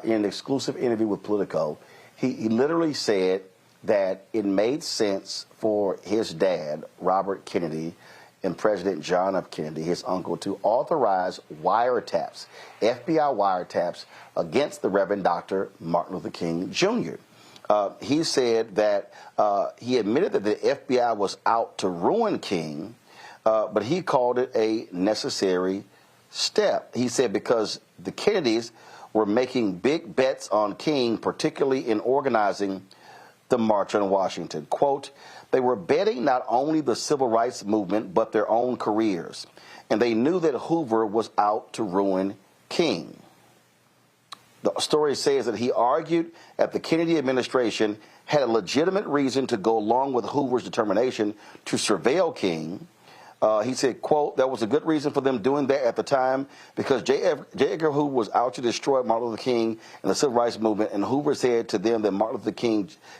in an exclusive interview with Politico, he literally said that it made sense for his dad, Robert Kennedy, and President John F. Kennedy, his uncle, to authorize wiretaps, FBI wiretaps, against the Reverend Dr. Martin Luther King Jr. He said that he admitted that the FBI was out to ruin King, but he called it a necessary step. He said because the Kennedys were making big bets on King, particularly in organizing the March on Washington. Quote, they were betting not only the civil rights movement, but their own careers. And they knew that Hoover was out to ruin King. The story says that he argued that the Kennedy administration had a legitimate reason to go along with Hoover's determination to surveil King. He said, quote, that was a good reason for them doing that at the time because J. Edgar Hoover was out to destroy Martin Luther King and the civil rights movement, and Hoover said to them that Martin Luther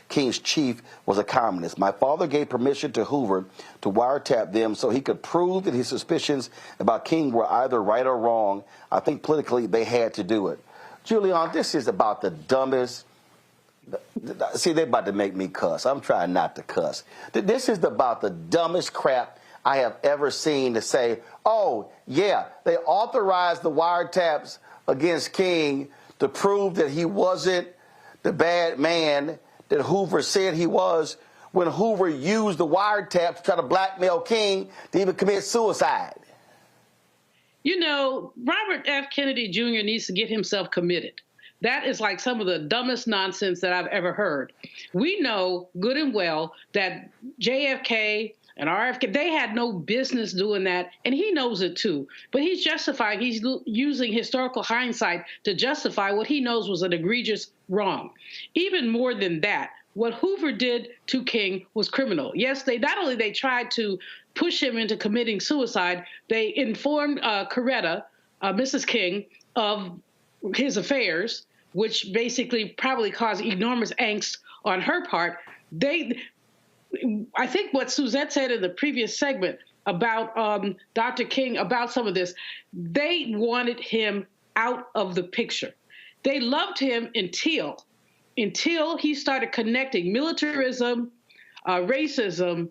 King's chief was a communist. My father gave permission to Hoover to wiretap them so he could prove that his suspicions about King were either right or wrong. I think politically they had to do it. Julian, this is about the dumbest. See, they're about to make me cuss. I'm trying not to cuss. This is about the dumbest crap I have ever seen to say, oh, yeah, they authorized the wiretaps against King to prove that he wasn't the bad man that Hoover said he was when Hoover used the wiretaps to try to blackmail King to even commit suicide. You know, Robert F. Kennedy Jr. needs to get himself committed. That is like some of the dumbest nonsense that I've ever heard. We know good and well that JFK and RFK, they had no business doing that, and he knows it too. But he's justifying, he's using historical hindsight to justify what he knows was an egregious wrong. Even more than that, what Hoover did to King was criminal. Yes, they tried to push him into committing suicide, they informed Coretta, Mrs. King, of his affairs, which basically probably caused enormous angst on her part. I think what Suzette said in the previous segment about Dr. King, about some of this, they wanted him out of the picture. They loved him until until he started connecting militarism, racism,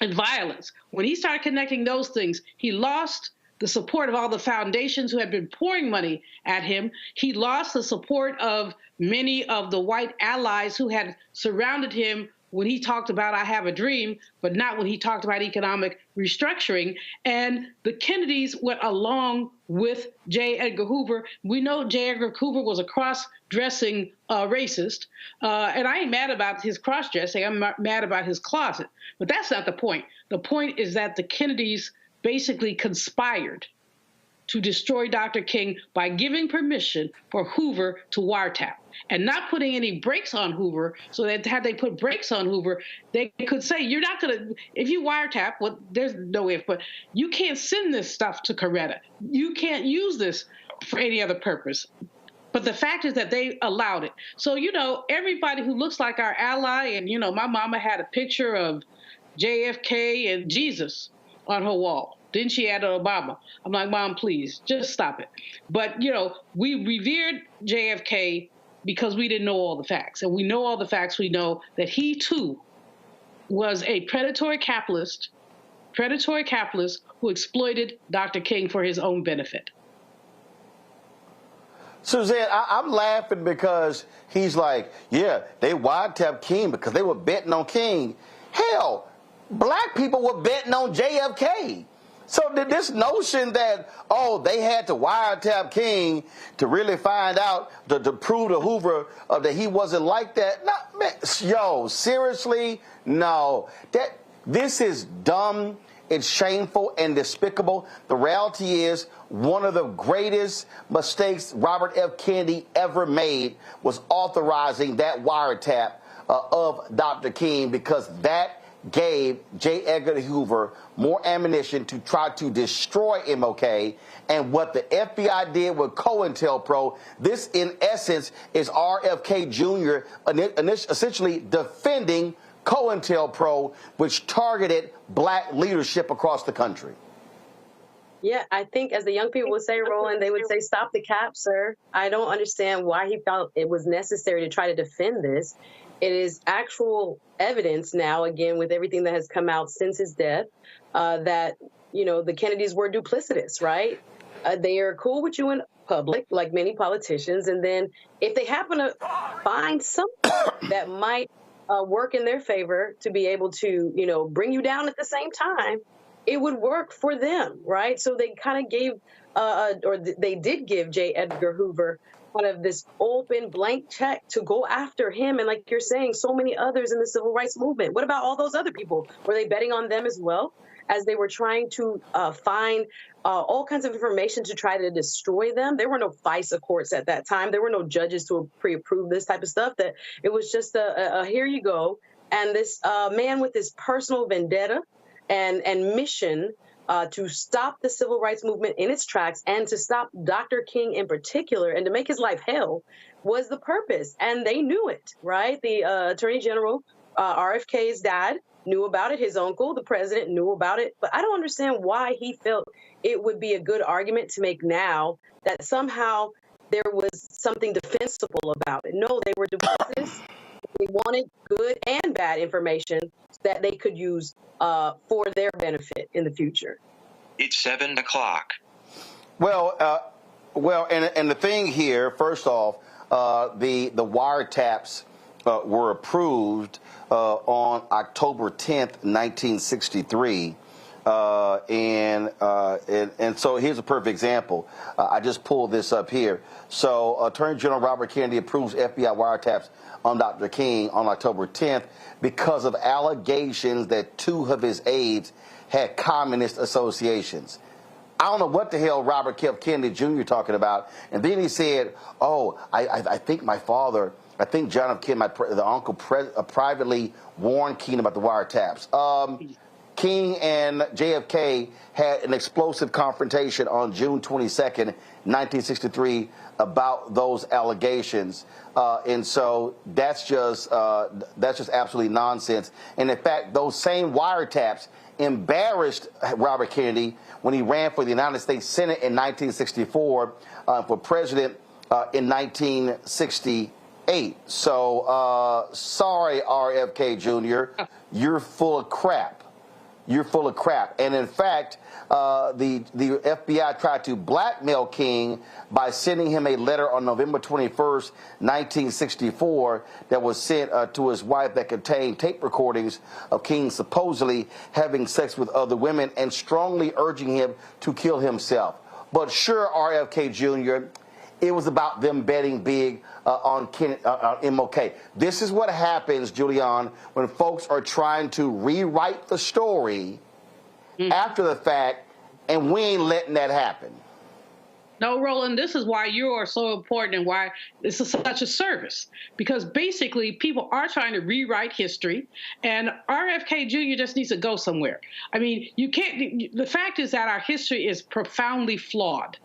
and violence. When he started connecting those things, he lost the support of all the foundations who had been pouring money at him. He lost the support of many of the white allies who had surrounded him when he talked about I have a dream, but not when he talked about economic restructuring. And the Kennedys went along with J. Edgar Hoover. We know J. Edgar Hoover was a cross-dressing racist, and I ain't mad about his cross-dressing. I'm mad about his closet. But that's not the point. The point is that the Kennedys basically conspired to destroy Dr. King by giving permission for Hoover to wiretap and not putting any brakes on Hoover, so that had they put brakes on Hoover, they could say, you're not going to, if you wiretap, well, there's no if, but you can't send this stuff to Coretta. You can't use this for any other purpose. But the fact is that they allowed it. So, you know, everybody who looks like our ally, and, you know, my mama had a picture of JFK and Jesus on her wall. Then she added Obama. I'm like, Mom, please, just stop it. But, you know, we revered JFK because we didn't know all the facts. And we know all the facts. We know that he, too, was a predatory capitalist who exploited Dr. King for his own benefit. Suzanne, I'm laughing because he's like, yeah, they wiretapped King because they were betting on King. Hell, black people were betting on JFK. So this notion that, oh, they had to wiretap King to really find out, to prove to Hoover that he wasn't like that. No, man, yo, seriously? No. This is dumb. It's shameful and despicable. The reality is one of the greatest mistakes Robert F. Kennedy ever made was authorizing that wiretap of Dr. King, because that gave J. Edgar Hoover more ammunition to try to destroy MLK. And what the FBI did with COINTELPRO, this in essence is RFK Jr. essentially defending COINTELPRO, which targeted black leadership across the country. Yeah, I think as the young people would say, Roland, they would say, stop the cap, sir. I don't understand why he felt it was necessary to try to defend this. It is actual evidence now, again, with everything that has come out since his death, that, you know, the Kennedys were duplicitous, right? They are cool with you in public, like many politicians. And then if they happen to find something that might work in their favor to be able to, you know, bring you down at the same time, it would work for them, right? So they kind of gave, they did give J. Edgar Hoover kind of this open blank check to go after him. And like you're saying, so many others in the civil rights movement. What about all those other people? Were they betting on them as well as they were trying to find all kinds of information to try to destroy them? There were no FISA courts at that time. There were no judges to pre-approve this type of stuff. That it was just a here you go. And this man with this personal vendetta and mission to stop the civil rights movement in its tracks and to stop Dr. King in particular and to make his life hell was the purpose. And they knew it, right? The Attorney General, RFK's dad, knew about it. His uncle, the president, knew about it. But I don't understand why he felt it would be a good argument to make now that somehow there was something defensible about it. No, they were duplicitous. They wanted good and bad information that they could use for their benefit in the future. It's 7 o'clock. Well, and the thing here, first off, the wiretaps were approved on October 10th, 1963. And so here's a perfect example. I just pulled this up here. So Attorney General Robert Kennedy approves FBI wiretaps on Dr. King on October 10th because of allegations that two of his aides had communist associations. I don't know what the hell Robert F. Kennedy Jr. talking about. And then he said, oh, I think my father, I think John F. Kennedy, the uncle, privately warned King about the wiretaps. King and JFK had an explosive confrontation on June 22nd, 1963, about those allegations, and so that's just absolutely nonsense. And in fact, those same wiretaps embarrassed Robert Kennedy when he ran for the United States Senate in 1964, for president in 1968. 8. So, sorry, RFK Jr., you're full of crap. You're full of crap. And in fact, the FBI tried to blackmail King by sending him a letter on November 21st, 1964, that was sent to his wife that contained tape recordings of King supposedly having sex with other women and strongly urging him to kill himself. But sure, RFK Jr., it was about them betting big on MLK. This is what happens, Julian, when folks are trying to rewrite the story after the fact, and we ain't letting that happen. No, Roland, this is why you are so important and why this is such a service. Because basically, people are trying to rewrite history, and RFK Jr. just needs to go somewhere. I mean, you can't. The fact is that our history is profoundly flawed.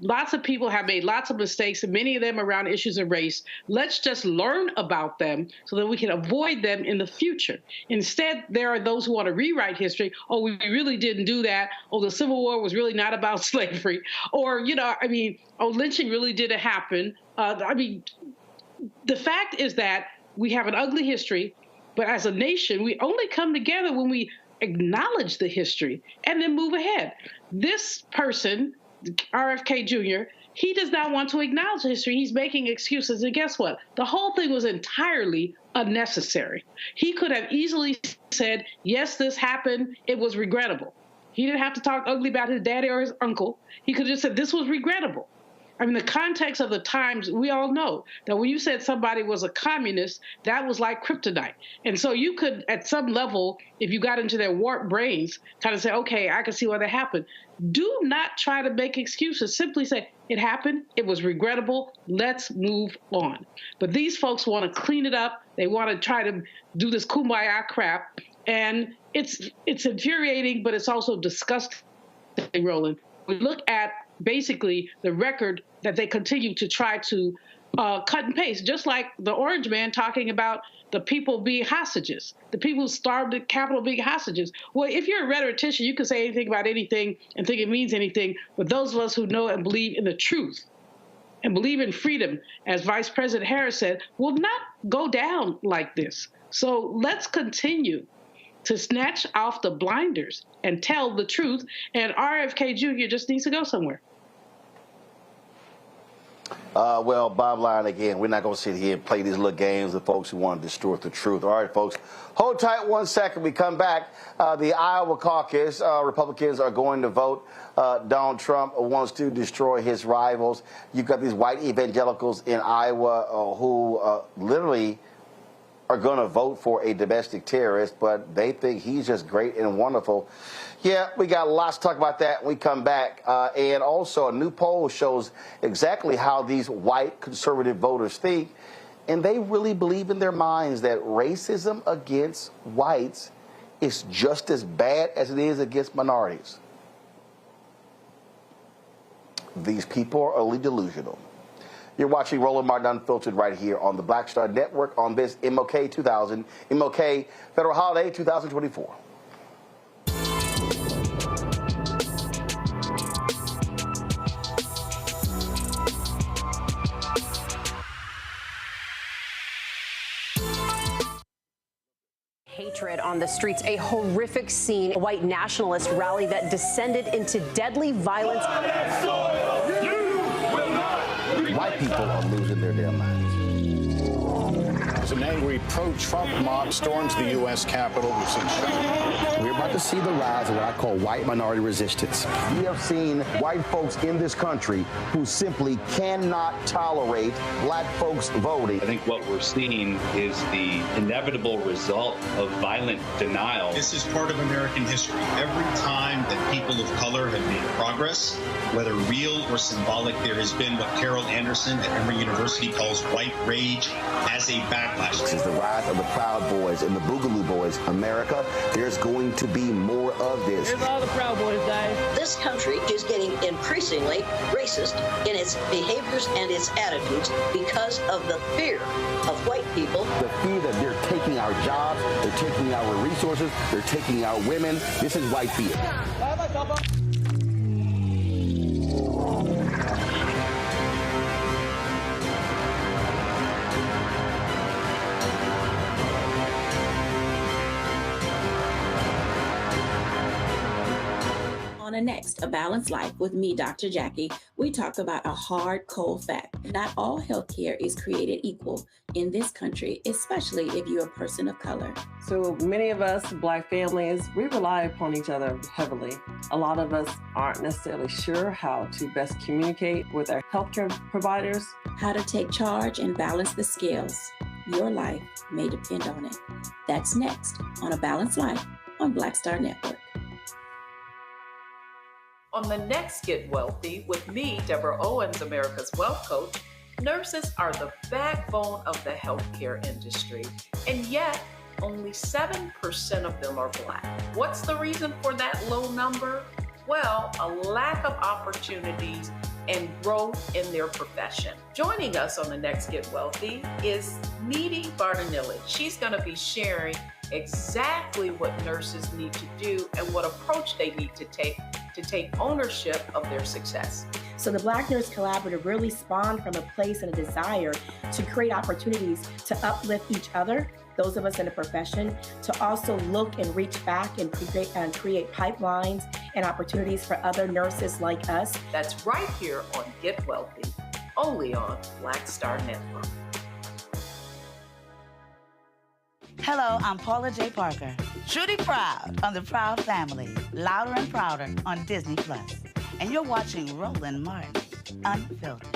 Lots of people have made lots of mistakes, and many of them around issues of race. Let's just learn about them so that we can avoid them in the future. Instead, there are those who want to rewrite history. Oh, we really didn't do that. Oh, the Civil War was really not about slavery. Or, oh, lynching really didn't happen. The fact is that we have an ugly history, but as a nation, we only come together when we acknowledge the history and then move ahead. This person, RFK Jr., he does not want to acknowledge history. He's making excuses. And guess what? The whole thing was entirely unnecessary. He could have easily said, yes, this happened. It was regrettable. He didn't have to talk ugly about his daddy or his uncle. He could have just said, this was regrettable. I mean, the context of the times, we all know that when you said somebody was a communist, that was like kryptonite. And so you could, at some level, if you got into their warped brains, kind of say, okay, I can see why that happened. Do not try to make excuses. Simply say, it happened. It was regrettable. Let's move on. But these folks want to clean it up. They want to try to do this kumbaya crap. And it's infuriating, but it's also disgusting, Roland. We look at basically the record that they continue to try to cut and paste, just like the Orange Man talking about the people being hostages, the people who starved the Capitol being hostages. Well, if you're a rhetorician, you can say anything about anything and think it means anything, but those of us who know and believe in the truth and believe in freedom, as Vice President Harris said, will not go down like this. So let's continue to snatch off the blinders and tell the truth, and RFK Jr. just needs to go somewhere. Well, bottom line again, we're not going to sit here and play these little games with folks who want to distort the truth. All right, folks, hold tight 1 second. We come back. The Iowa caucus, Republicans are going to vote. Donald Trump wants to destroy his rivals. You've got these white evangelicals in Iowa who literally are going to vote for a domestic terrorist, but they think he's just great and wonderful. Yeah, we got lots to talk about that when we come back. And also a new poll shows exactly how these white conservative voters think. And they really believe in their minds that racism against whites is just as bad as it is against minorities. These people are utterly delusional. You're watching Roland Martin Unfiltered right here on the Black Star Network on this MLK Federal Holiday 2024. Hatred on the streets, a horrific scene, a white nationalist rally that descended into deadly violence. White people are losing their damn minds. An angry pro-Trump mob storms the U.S. Capitol. We've seen shooting. We're about to see the rise of what I call white minority resistance. We have seen white folks in this country who simply cannot tolerate black folks voting. I think what we're seeing is the inevitable result of violent denial. This is part of American history. Every time that people of color have made progress, whether real or symbolic, there has been what Carol Anderson at Emory University calls white rage as a backlash. This is the rise of the Proud Boys and the Boogaloo Boys. America, there's going to be more of this. Here's all the Proud Boys, guys. This country is getting increasingly racist in its behaviors and its attitudes because of the fear of white people. The fear that they're taking our jobs, they're taking our resources, they're taking our women. This is white fear. the next A Balanced Life with me, Dr. Jackie, we talk about a hard, cold fact. Not all healthcare is created equal in this country, especially if you're a person of color. So many of us, Black families, we rely upon each other heavily. A lot of us aren't necessarily sure how to best communicate with our healthcare providers. How to take charge and balance the scales. Your life may depend on it. That's next on A Balanced Life on Black Star Network. On the next Get Wealthy with me, Deborah Owens, America's Wealth Coach, nurses are the backbone of the healthcare industry, and yet only 7% of them are Black. What's the reason for that low number? Well, a lack of opportunities and growth in their profession. Joining us on the next Get Wealthy is Needy Bartonelli. She's going to be sharing exactly what nurses need to do and what approach they need to take ownership of their success. So the Black Nurse Collaborative really spawned from a place and a desire to create opportunities to uplift each other, those of us in the profession, to also look and reach back and create pipelines and opportunities for other nurses like us. That's right here on Get Wealthy, only on Black Star Network. Hello, I'm Paula J. Parker. Truly proud of the Proud Family, Louder and Prouder on Disney+. And you're watching Roland Martin, Unfiltered.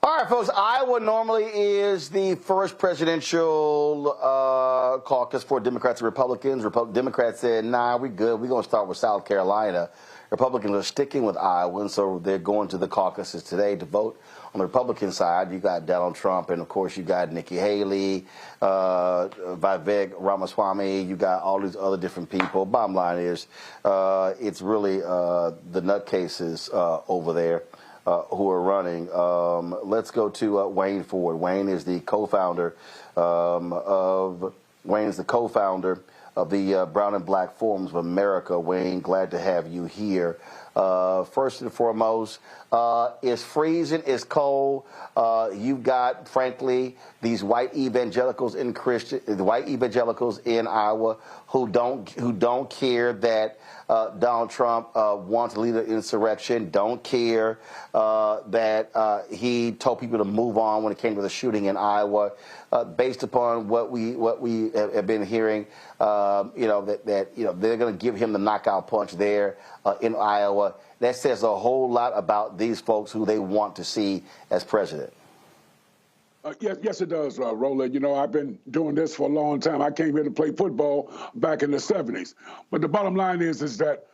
All right, folks, Iowa normally is the first presidential caucus for Democrats and Republicans. Democrats said, nah, we're good. We're going to start with South Carolina. Republicans are sticking with Iowa, and so they're going to the caucuses today to vote. On the Republican side, you got Donald Trump, and, of course, you got Nikki Haley, Vivek Ramaswamy. You got all these other different people. Bottom line is it's really the nutcases over there. Who are running. Let's go to Wayne Ford. Wayne is the co-founder of the Brown and Black Forums of America. Wayne, glad to have you here. First and foremost, it's freezing, it's cold. You've got, frankly, these white evangelicals in Iowa who don't care that Donald Trump wants to lead an insurrection, don't care that he told people to move on when it came to the shooting in Iowa. Based upon what we have been hearing, that they're going to give him the knockout punch there in Iowa. That says a whole lot about these folks who they want to see as president. Yes, it does, Roland. I've been doing this for a long time. I came here to play football back in the 70s. But the bottom line is that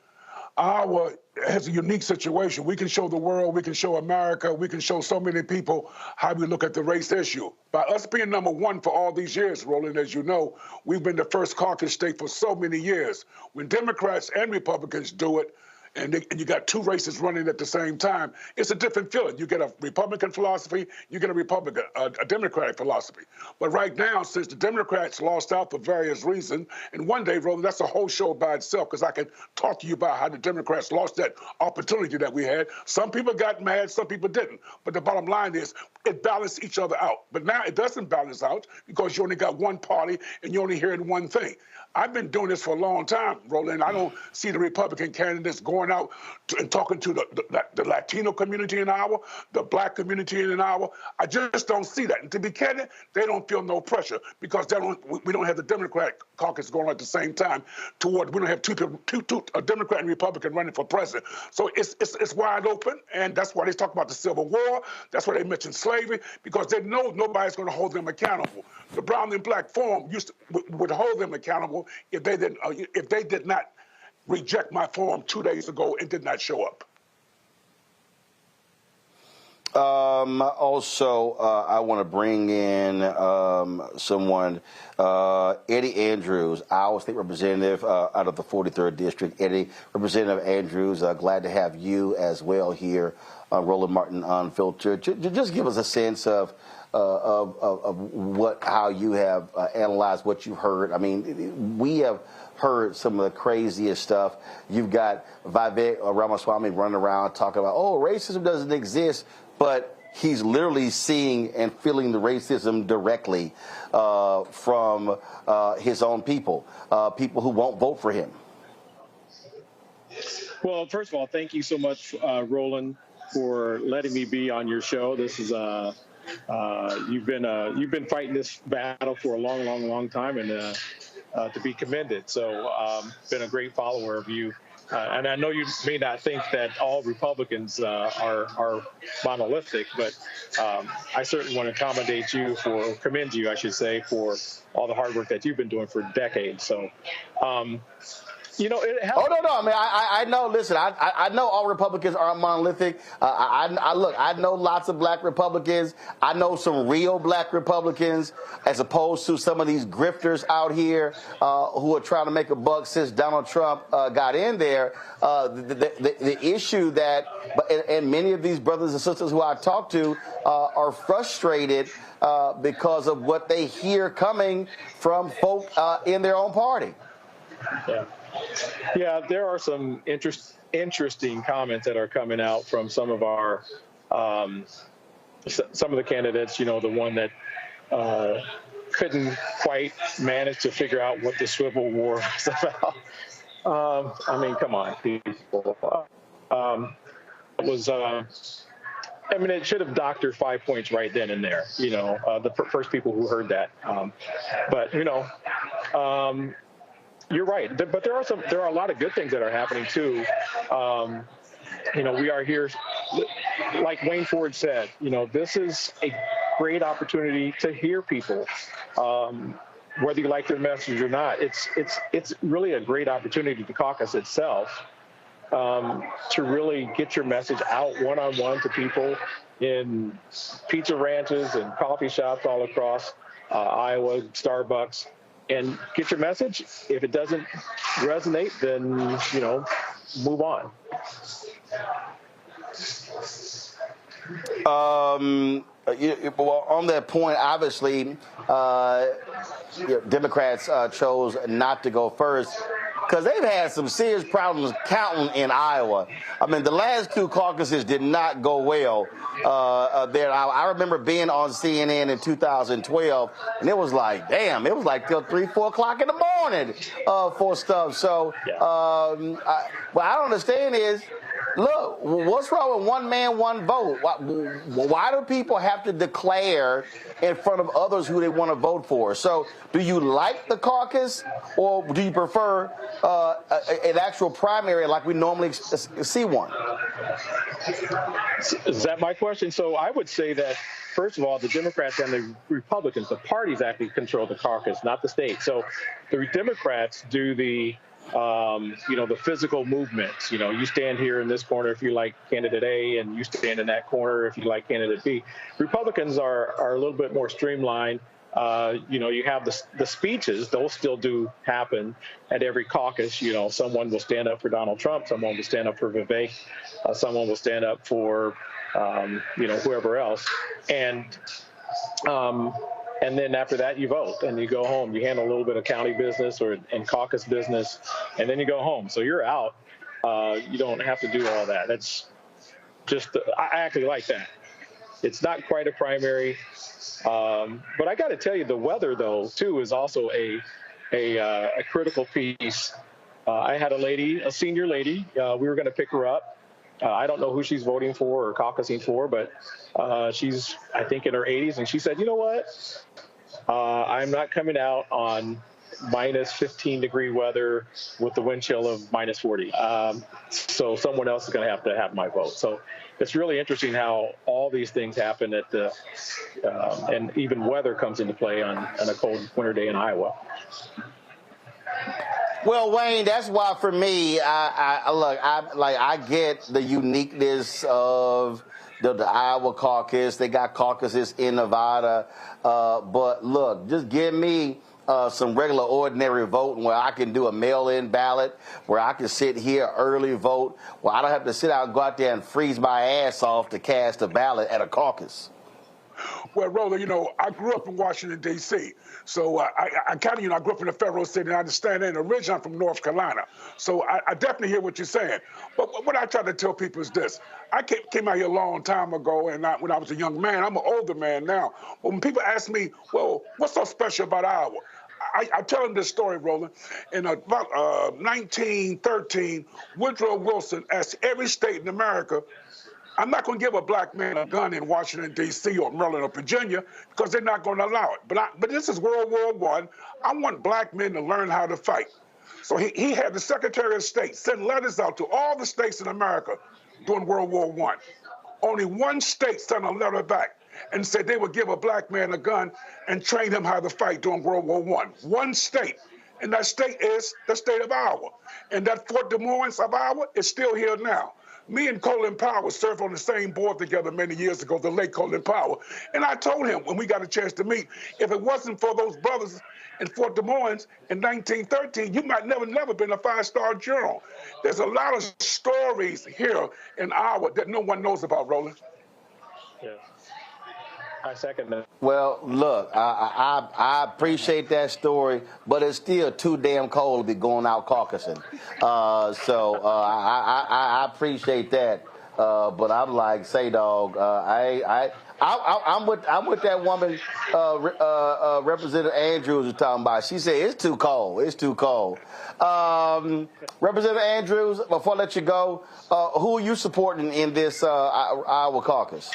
Iowa has a unique situation. We can show the world, we can show America, we can show so many people how we look at the race issue. By us being number one for all these years, Roland, as you know, we've been the first caucus state for so many years. When Democrats and Republicans do it, and you got two races running at the same time, it's a different feeling. You get a Republican philosophy, you get a Democratic philosophy. But right now, since the Democrats lost out for various reasons, and one day, Roland, that's a whole show by itself, because I can talk to you about how the Democrats lost that opportunity that we had. Some people got mad, some people didn't. But the bottom line is, it balanced each other out. But now it doesn't balance out because you only got one party and you're only hearing one thing. I've been doing this for a long time, Roland. I don't see the Republican candidates going out and talking to the Latino community in Iowa, the Black community in Iowa. I just don't see that. And to be candid, they don't feel no pressure because we don't have the Democratic caucus going on at the same time. We don't have two a Democrat and Republican running for president. So it's wide open, and that's why they talk about the Civil War. That's why they mention slavery, because they know nobody's going to hold them accountable. The Brown and Black Forum would hold them accountable if they did not reject my forum 2 days ago and did not show up. Also, I want to bring in someone, Eddie Andrews, Iowa State Representative out of the 43rd District. Eddie, Representative Andrews, glad to have you as well here on Roland Martin Unfiltered. Just give us a sense of how you have analyzed what you've heard. I mean, we have heard some of the craziest stuff. You've got Vivek Ramaswamy running around talking about, oh, racism doesn't exist, but he's literally seeing and feeling the racism directly from his own people, people who won't vote for him. Well, first of all, thank you so much, Roland, for letting me be on your show. This is you've been fighting this battle for a long time, and to be commended. So, been a great follower of you. And I know you may not think that all Republicans are monolithic, but I certainly want to commend you, I should say, for all the hard work that you've been doing for decades. So, you know, it helps. Oh, no. I mean, I know, listen, I know all Republicans aren't monolithic. I know lots of black Republicans. I know some real black Republicans, as opposed to some of these grifters out here who are trying to make a buck since Donald Trump got in there. The issue that, and many of these brothers and sisters who I talk to are frustrated because of what they hear coming from folk in their own party. Yeah, there are some interesting comments that are coming out from some of our some of the candidates. You know, the one that couldn't quite manage to figure out what the Swivel War was about. I mean, come on, people. It was. I mean, it should have doctored 5 points right then and there. You know, the first people who heard that. But you know. You're right, but there are a lot of good things that are happening too. You know, we are here, like Wayne Ford said. You know, this is a great opportunity to hear people, whether you like their message or not. It's really a great opportunity to caucus itself to really get your message out one-on-one to people in pizza ranches and coffee shops all across Iowa, Starbucks. And get your message. If it doesn't resonate, then, you know, move on. Well, on that point, obviously, Democrats chose not to go first because they've had some serious problems counting in Iowa. I mean, the last two caucuses did not go well there. I remember being on CNN in 2012, and it was like, damn, it was like till 3, 4 o'clock in the morning for stuff. So what I don't understand is, look, what's wrong with one man, one vote? Why do people have to declare in front of others who they want to vote for? So do you like the caucus, or do you prefer an actual primary like we normally see one? Is that my question? So I would say that, first of all, the Democrats and the Republicans, the parties actually control the caucus, not the state. So the Democrats do the you know, the physical movements. You know, you stand here in this corner if you like candidate A, and you stand in that corner if you like candidate B. Republicans are a little bit more streamlined. You know, you have the speeches; those still do happen at every caucus. You know, someone will stand up for Donald Trump, someone will stand up for Vivek, someone will stand up for you know, whoever else, and then after that, you vote and you go home. You handle a little bit of county business and caucus business, and then you go home. So you're out. You don't have to do all that. That's just, I actually like that. It's not quite a primary, but I got to tell you, the weather though too is also a critical piece. I had a senior lady. We were going to pick her up. I don't know who she's voting for or caucusing for, but she's, I think, in her 80s. And she said, you know what? I'm not coming out on minus 15-degree weather with the wind chill of minus 40. So someone else is going to have my vote. So it's really interesting how all these things happen at the, and even weather comes into play on a cold winter day in Iowa. Well, Wayne, that's why for me, I get the uniqueness of the Iowa caucus. They got caucuses in Nevada. But look, just give me some regular ordinary voting where I can do a mail-in ballot, where I can sit here early vote, where I don't have to sit out and go out there and freeze my ass off to cast a ballot at a caucus. Well, Roland, I grew up in Washington, D.C., so I kind of, I grew up in a federal city, and I understand that. And originally, I'm from North Carolina, so I definitely hear what you're saying. But what I try to tell people is this. I came out here a long time ago, and when I was a young man, I'm an older man now. But when people ask me, well, what's so special about Iowa? I tell them this story, Roland. In about 1913, Woodrow Wilson asked every state in America, I'm not going to give a black man a gun in Washington, D.C. or Maryland or Virginia because they're not going to allow it. But this is World War I. I want black men to learn how to fight. So he had the Secretary of State send letters out to all the states in America during World War I. Only one state sent a letter back and said they would give a black man a gun and train him how to fight during World War I. One state. And that state is the state of Iowa. And that Fort Des Moines of Iowa is still here now. Me and Colin Powell served on the same board together many years ago, the late Colin Powell. And I told him when we got a chance to meet, if it wasn't for those brothers in Fort Des Moines in 1913, you might never been a five-star general. There's a lot of stories here in Iowa that no one knows about, Roland. Yeah. I second that. Well, look, I appreciate that story, but it's still too damn cold to be going out caucusing. I appreciate that, but I'm like, say, dog, I'm with that woman, Representative Andrews was talking about. She said it's too cold. It's too cold. Representative Andrews, before I let you go, who are you supporting in this Iowa caucus?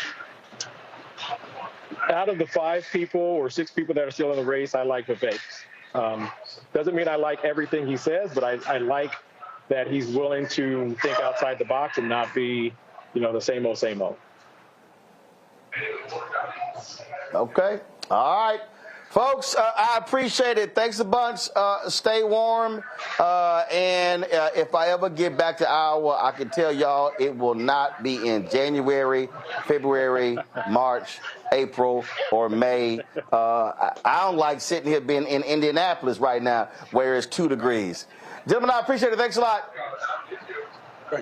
Out of the 5 people or 6 people that are still in the race, I like Vivek. Doesn't mean I like everything he says, but I like that he's willing to think outside the box and not be, the same old, same old. Okay. All right. Folks, I appreciate it. Thanks a bunch. Stay warm. And if I ever get back to Iowa, I can tell y'all it will not be in January, February, March, April, or May. I don't like sitting here being in Indianapolis right now where it's 2 degrees. Gentlemen, I appreciate it. Thanks a lot.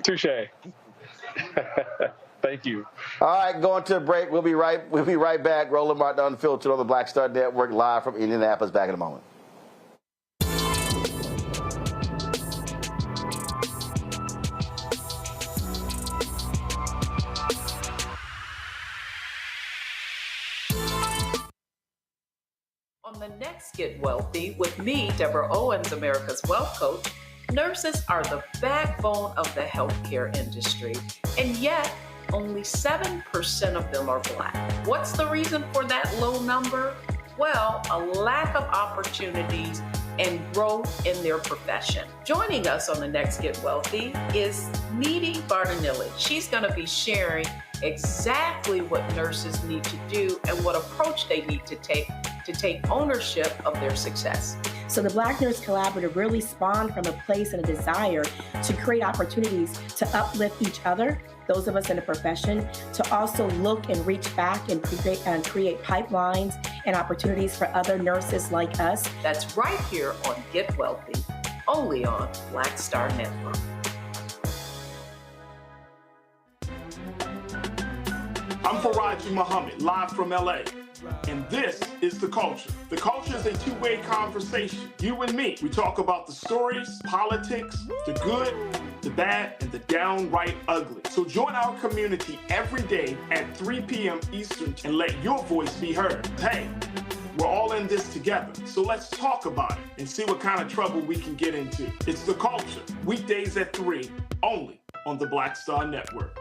Touche. Thank you. All right, going to a break. We'll be right back. Roland Martin Unfiltered on the Black Star Network, live from Indianapolis. Back in a moment. On the next Get Wealthy with me, Deborah Owens, America's Wealth Coach, nurses are the backbone of the healthcare industry, and yet only 7% of them are Black. What's the reason for that low number? Well, a lack of opportunities and growth in their profession. Joining us on the next Get Wealthy is Needy Bartonelli. She's going to be sharing exactly what nurses need to do and what approach they need to take ownership of their success. So the Black Nurse Collaborative really spawned from a place and a desire to create opportunities to uplift each other, those of us in the profession, to also look and reach back and create pipelines and opportunities for other nurses like us. That's right here on Get Wealthy, only on Black Star Network. I'm Faraji Muhammad, live from LA. And this is The Culture. The Culture is a two-way conversation. You and me. We talk about the stories, politics, the good, the bad, and the downright ugly. So join our community every day at 3 p.m. Eastern and let your voice be heard. Hey, we're all in this together. So let's talk about it and see what kind of trouble we can get into. It's The Culture, weekdays at 3, only on the Black Star Network.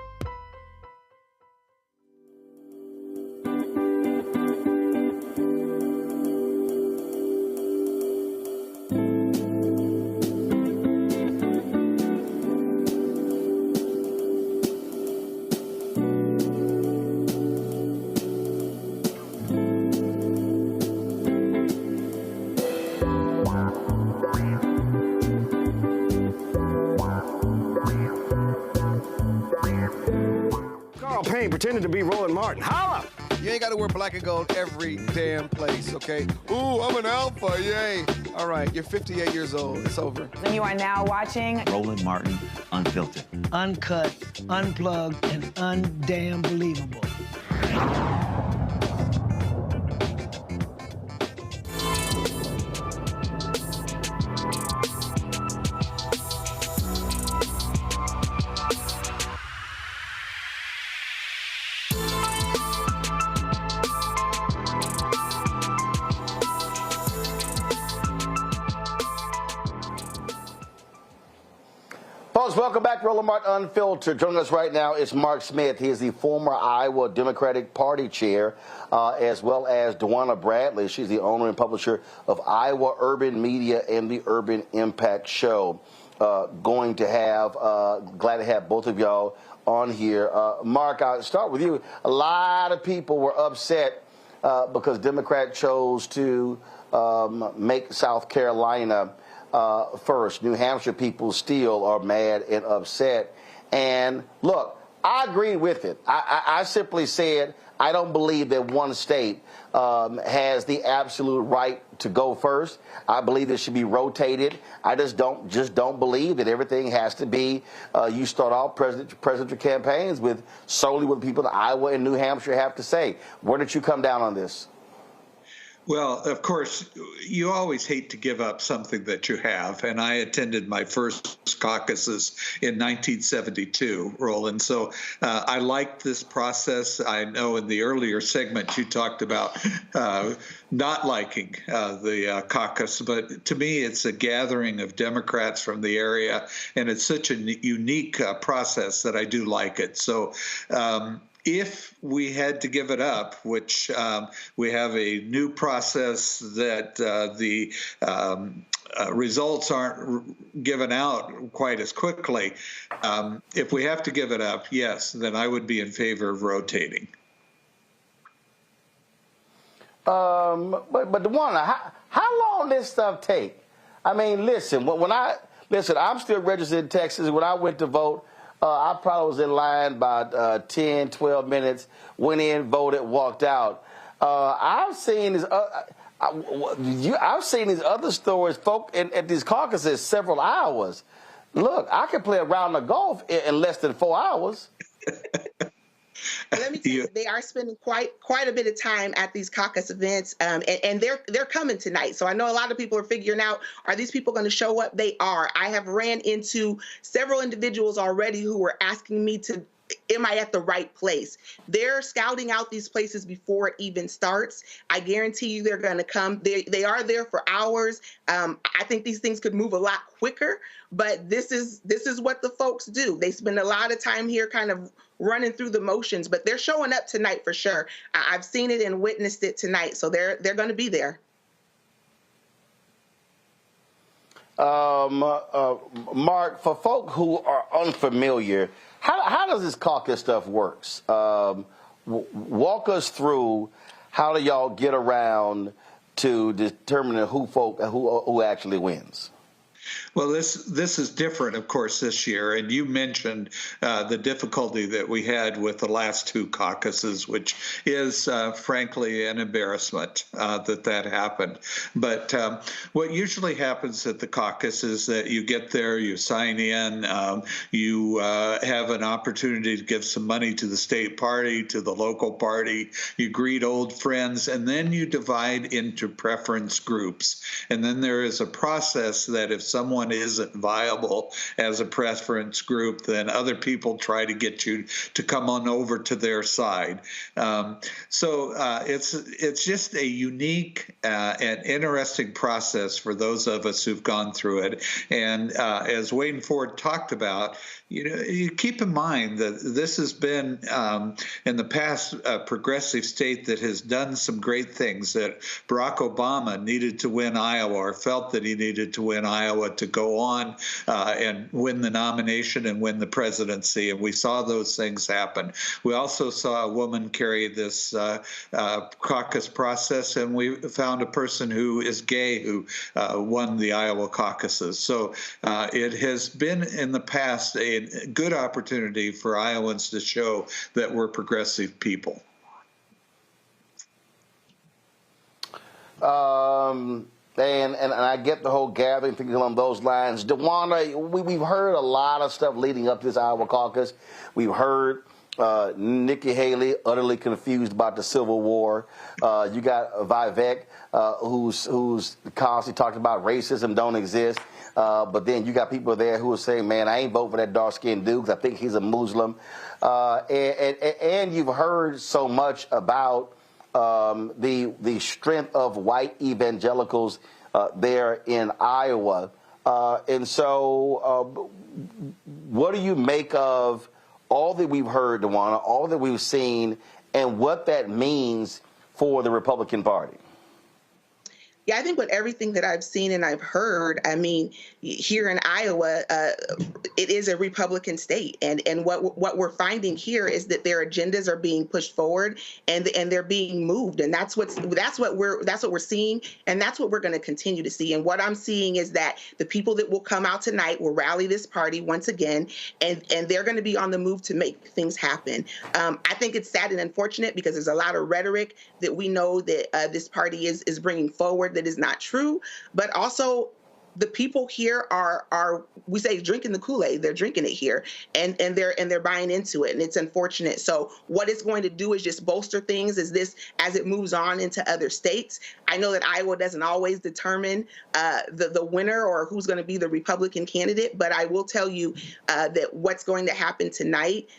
pretending to be Roland Martin. Holla! You ain't got to wear black and gold every damn place, okay? Ooh, I'm an alpha, yay. All right, you're 58 years old. It's over. And you are now watching Roland Martin Unfiltered. Uncut, unplugged, and undamn believable. Folks, welcome back to Roland Martin Unfiltered. Joining us right now is Mark Smith. He is the former Iowa Democratic Party chair, as well as Dwana Bradley. She's the owner and publisher of Iowa Urban Media and the Urban Impact Show. Glad to have both of y'all on here. Mark, I'll start with you. A lot of people were upset because Democrats chose to make South Carolina first. New Hampshire people still are mad and upset. And look, I agree with it. I simply said I don't believe that one state has the absolute right to go first. I believe it should be rotated. I just don't believe that everything has to be. You start off presidential campaigns with solely what people in Iowa and New Hampshire have to say. Where did you come down on this? Well, of course, you always hate to give up something that you have. And I attended my first caucuses in 1972, Roland. So I liked this process. I know in the earlier segment you talked about not liking the caucus. But to me, it's a gathering of Democrats from the area. And it's such a unique process that I do like it. So if we had to give it up, which we have a new process that the results aren't given out quite as quickly, if we have to give it up, yes, then I would be in favor of rotating. But Dwana, how long this stuff take? I mean, listen, I'm still registered in Texas. When I went to vote, I probably was in line about 10, 12 minutes, went in, voted, walked out. I've seen these other stories, folk at these caucuses several hours. Look, I can play a round of golf in less than 4 hours. Let me tell you, they are spending quite a bit of time at these caucus events, and they're coming tonight. So I know a lot of people are figuring out, are these people going to show up? They are. I have ran into several individuals already who were asking me to, am I at the right place? They're scouting out these places before it even starts. I guarantee you they're going to come. They are there for hours. I think these things could move a lot quicker, but this is what the folks do. They spend a lot of time here kind of running through the motions, but they're showing up tonight for sure. I've seen it and witnessed it tonight, so they're going to be there. Mark, for folk who are unfamiliar, how does this caucus stuff works? Walk us through how do y'all get around to determining who actually wins? Well, this is different, of course, this year. And you mentioned the difficulty that we had with the last two caucuses, which is, frankly, an embarrassment that happened. But what usually happens at the caucus is that you get there, you sign in, you have an opportunity to give some money to the state party, to the local party, you greet old friends, and then you divide into preference groups. And then there is a process that if someone isn't viable as a preference group, then other people try to get you to come on over to their side. So it's just a unique and interesting process for those of us who've gone through it. And as Wayne Ford talked about, you keep in mind that this has been in the past a progressive state that has done some great things, that Barack Obama needed to win Iowa or felt that he needed to win Iowa Iowa to go on and win the nomination and win the presidency. And we saw those things happen. We also saw a woman carry this caucus process, and we found a person who is gay who won the Iowa caucuses. So it has been in the past a good opportunity for Iowans to show that we're progressive people. And I get the whole gathering thing along those lines. DeWanda, we've heard a lot of stuff leading up to this Iowa caucus. We've heard Nikki Haley utterly confused about the Civil War. You got Vivek, who's constantly talking about racism don't exist. But then you got people there who are saying, man, I ain't vote for that dark-skinned dude because I think he's a Muslim. And you've heard so much about the strength of white evangelicals there in Iowa. And so what do you make of all that we've heard, DeWanda, all that we've seen, and what that means for the Republican Party? Yeah, I think with everything that I've seen and I've heard, I mean, here in Iowa, it is a Republican state, and what we're finding here is that their agendas are being pushed forward and they're being moved, and that's what we're seeing, and that's what we're going to continue to see. And what I'm seeing is that the people that will come out tonight will rally this party once again, and they're going to be on the move to make things happen. I think it's sad and unfortunate because there's a lot of rhetoric that we know that this party is bringing forward that is not true, but also the people here are we say drinking the Kool-Aid. They're drinking it here, and they're buying into it, and it's unfortunate. So what it's going to do is just bolster things as it moves on into other states. I know that Iowa doesn't always determine the winner or who's going to be the Republican candidate, but I will tell you that what's going to happen tonight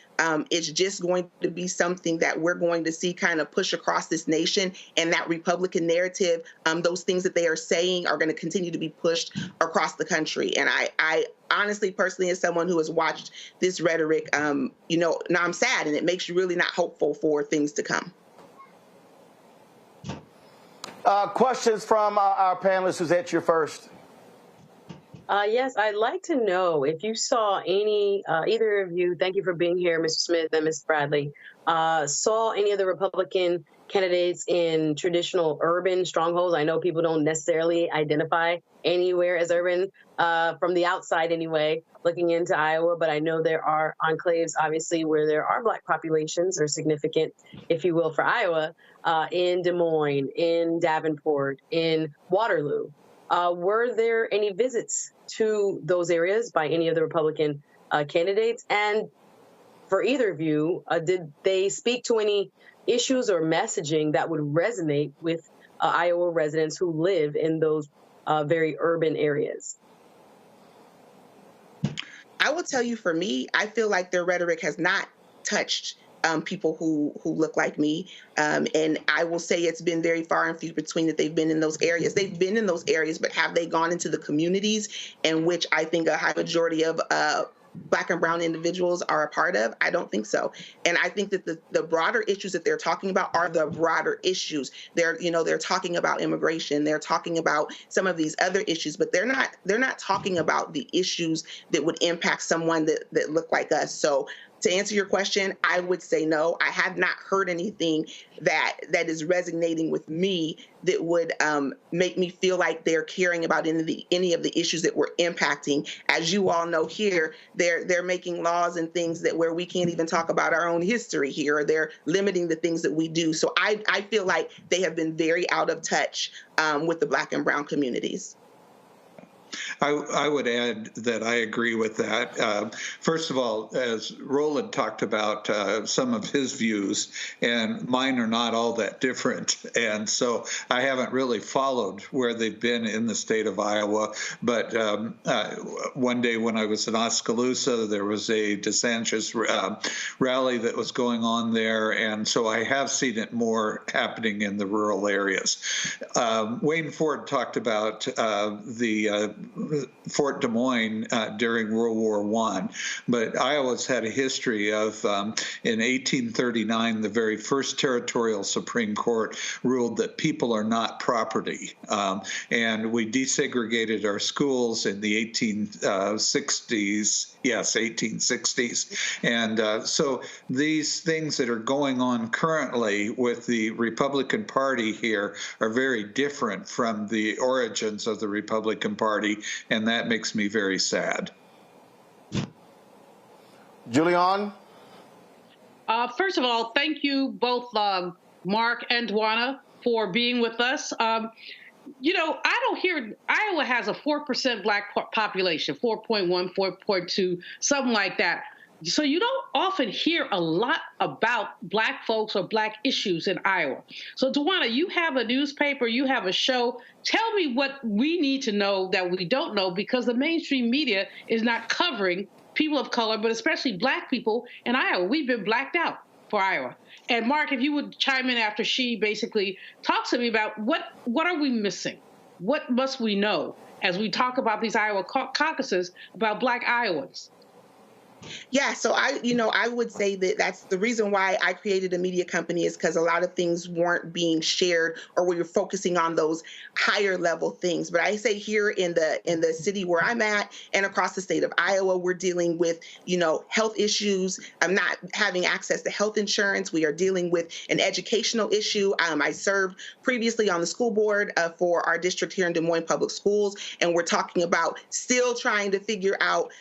is just going to be something that we're going to see kind of push across this nation, and that Republican narrative, those things that they are saying are going to continue to be pushed across the country. And I honestly, personally, as someone who has watched this rhetoric, now I'm sad, and it makes you really not hopeful for things to come. Questions from our panelists. Suzette, you're first. Yes, I'd like to know if you saw any, either of you, thank you for being here, Mr. Smith and Ms. Bradley, saw any of the Republican candidates in traditional urban strongholds. I know people don't necessarily identify anywhere as urban from the outside anyway, looking into Iowa, but I know there are enclaves, obviously, where there are Black populations, or significant, if you will, for Iowa, in Des Moines, in Davenport, in Waterloo. Were there any visits to those areas by any of the Republican candidates? And for either of you, did they speak to any issues or messaging that would resonate with Iowa residents who live in those very urban areas? I will tell you, for me, I feel like their rhetoric has not touched people who look like me. And I will say it's been very far and few between that they've been in those areas. They've been in those areas, but have they gone into the communities in which I think a high majority of Black and brown individuals are a part of? I don't think so. And I think that the broader issues that they're talking about are the broader issues. They're talking about immigration. They're talking about some of these other issues, but they're not talking about the issues that would impact someone that look like us. So to answer your question, I would say no. I have not heard anything that is resonating with me that would make me feel like they're caring about any of the issues that we're impacting. As you all know here, they're making laws and things that where we can't even talk about our own history here, or they're limiting the things that we do. So I feel like they have been very out of touch with the Black and brown communities. I would add that I agree with that. First of all, as Roland talked about some of his views, and mine are not all that different. And so I haven't really followed where they've been in the state of Iowa. But one day when I was in Oskaloosa, there was a DeSantis rally that was going on there. And so I have seen it more happening in the rural areas. Wayne Ford talked about the Fort Des Moines during World War I. But Iowa's had a history of, in 1839, the very first territorial Supreme Court ruled that people are not property. And we desegregated our schools in the 1860s. Yes, 1860s. And so these things that are going on currently with the Republican Party here are very different from the origins of the Republican Party, and that makes me very sad. Julian? First of all, thank you both, Mark and Dwana, for being with us. You know, I don't hear, Iowa has a 4% black population, 4.1, 4.2, something like that. So you don't often hear a lot about black folks or black issues in Iowa. So Dwana, you have a newspaper, you have a show. Tell me what we need to know that we don't know, because the mainstream media is not covering people of color, but especially black people in Iowa. We've been blacked out for Iowa. And Mark, if you would chime in after she basically talks to me about what are we missing? What must we know as we talk about these Iowa caucuses about black Iowans? Yeah, so I would say that that's the reason why I created a media company, is because a lot of things weren't being shared, or we were focusing on those higher level things. But I say here in the city where I'm at and across the state of Iowa, we're dealing with, health issues. I'm not having access to health insurance. We are dealing with an educational issue. I served previously on the school board for our district here in Des Moines Public Schools, and we're talking about still trying to figure out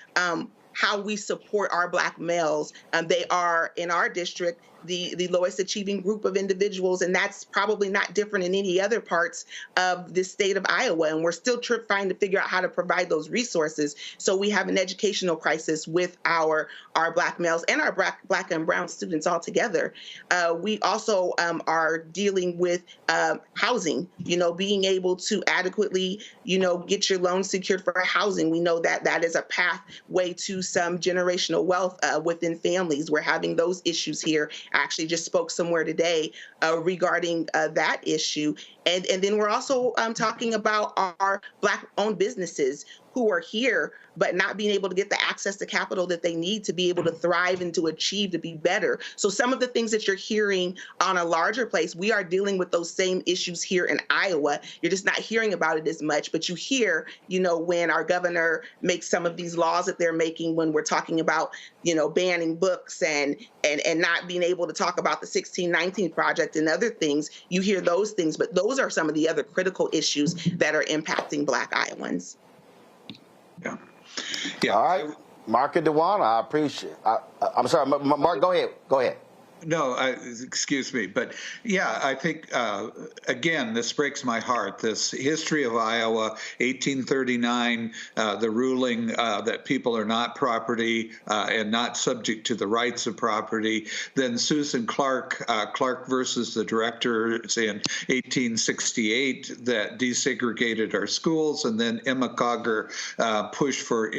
how we support our black males. They are, in our district, the lowest achieving group of individuals, and that's probably not different in any other parts of the state of Iowa. And we're still trying to figure out how to provide those resources. So we have an educational crisis with our black males and our black and brown students all together. We also are dealing with housing, being able to adequately, get your loan secured for housing. We know that that is a pathway to some generational wealth within families. We're having those issues here. I actually just spoke somewhere today regarding that issue. And then we're also talking about our Black-owned businesses who are here, but not being able to get the access to capital that they need to be able to thrive and to achieve, to be better. So some of the things that you're hearing on a larger place, we are dealing with those same issues here in Iowa. You're just not hearing about it as much, but you hear, when our governor makes some of these laws that they're making, when we're talking about, banning books and not being able to talk about the 1619 Project and other things, you hear those things, but those are some of the other critical issues that are impacting Black Iowans. Yeah. All right. Mark and Dwana, I appreciate I'm sorry, Mark, go ahead. No, excuse me. But yeah, I think, again, this breaks my heart. This history of Iowa, 1839, the ruling that people are not property and not subject to the rights of property. Then Susan Clark, Clark versus the directors in 1868 that desegregated our schools. And then Emma Cogger pushed for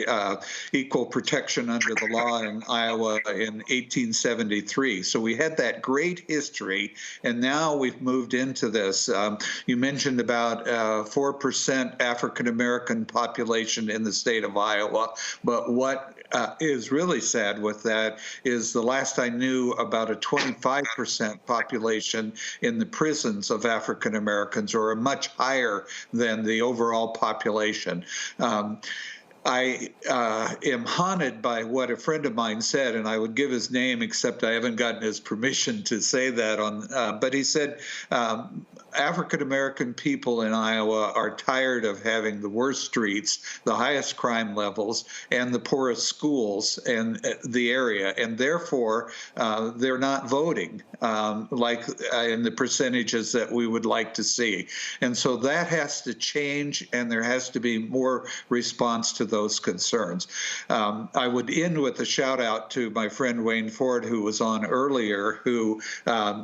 equal protection under the law in Iowa in 1873. So we had that great history, and now we've moved into this. You mentioned about 4% African-American population in the state of Iowa, but what is really sad with that is the last I knew about a 25% population in the prisons of African-Americans, or a much higher than the overall population. I am haunted by what a friend of mine said, and I would give his name, except I haven't gotten his permission to say that on. But he said, African-American people in Iowa are tired of having the worst streets, the highest crime levels, and the poorest schools in the area, and therefore they're not voting like in the percentages that we would like to see. And so that has to change, and there has to be more response to those concerns. I would end with a shout out to my friend Wayne Ford, who was on earlier, who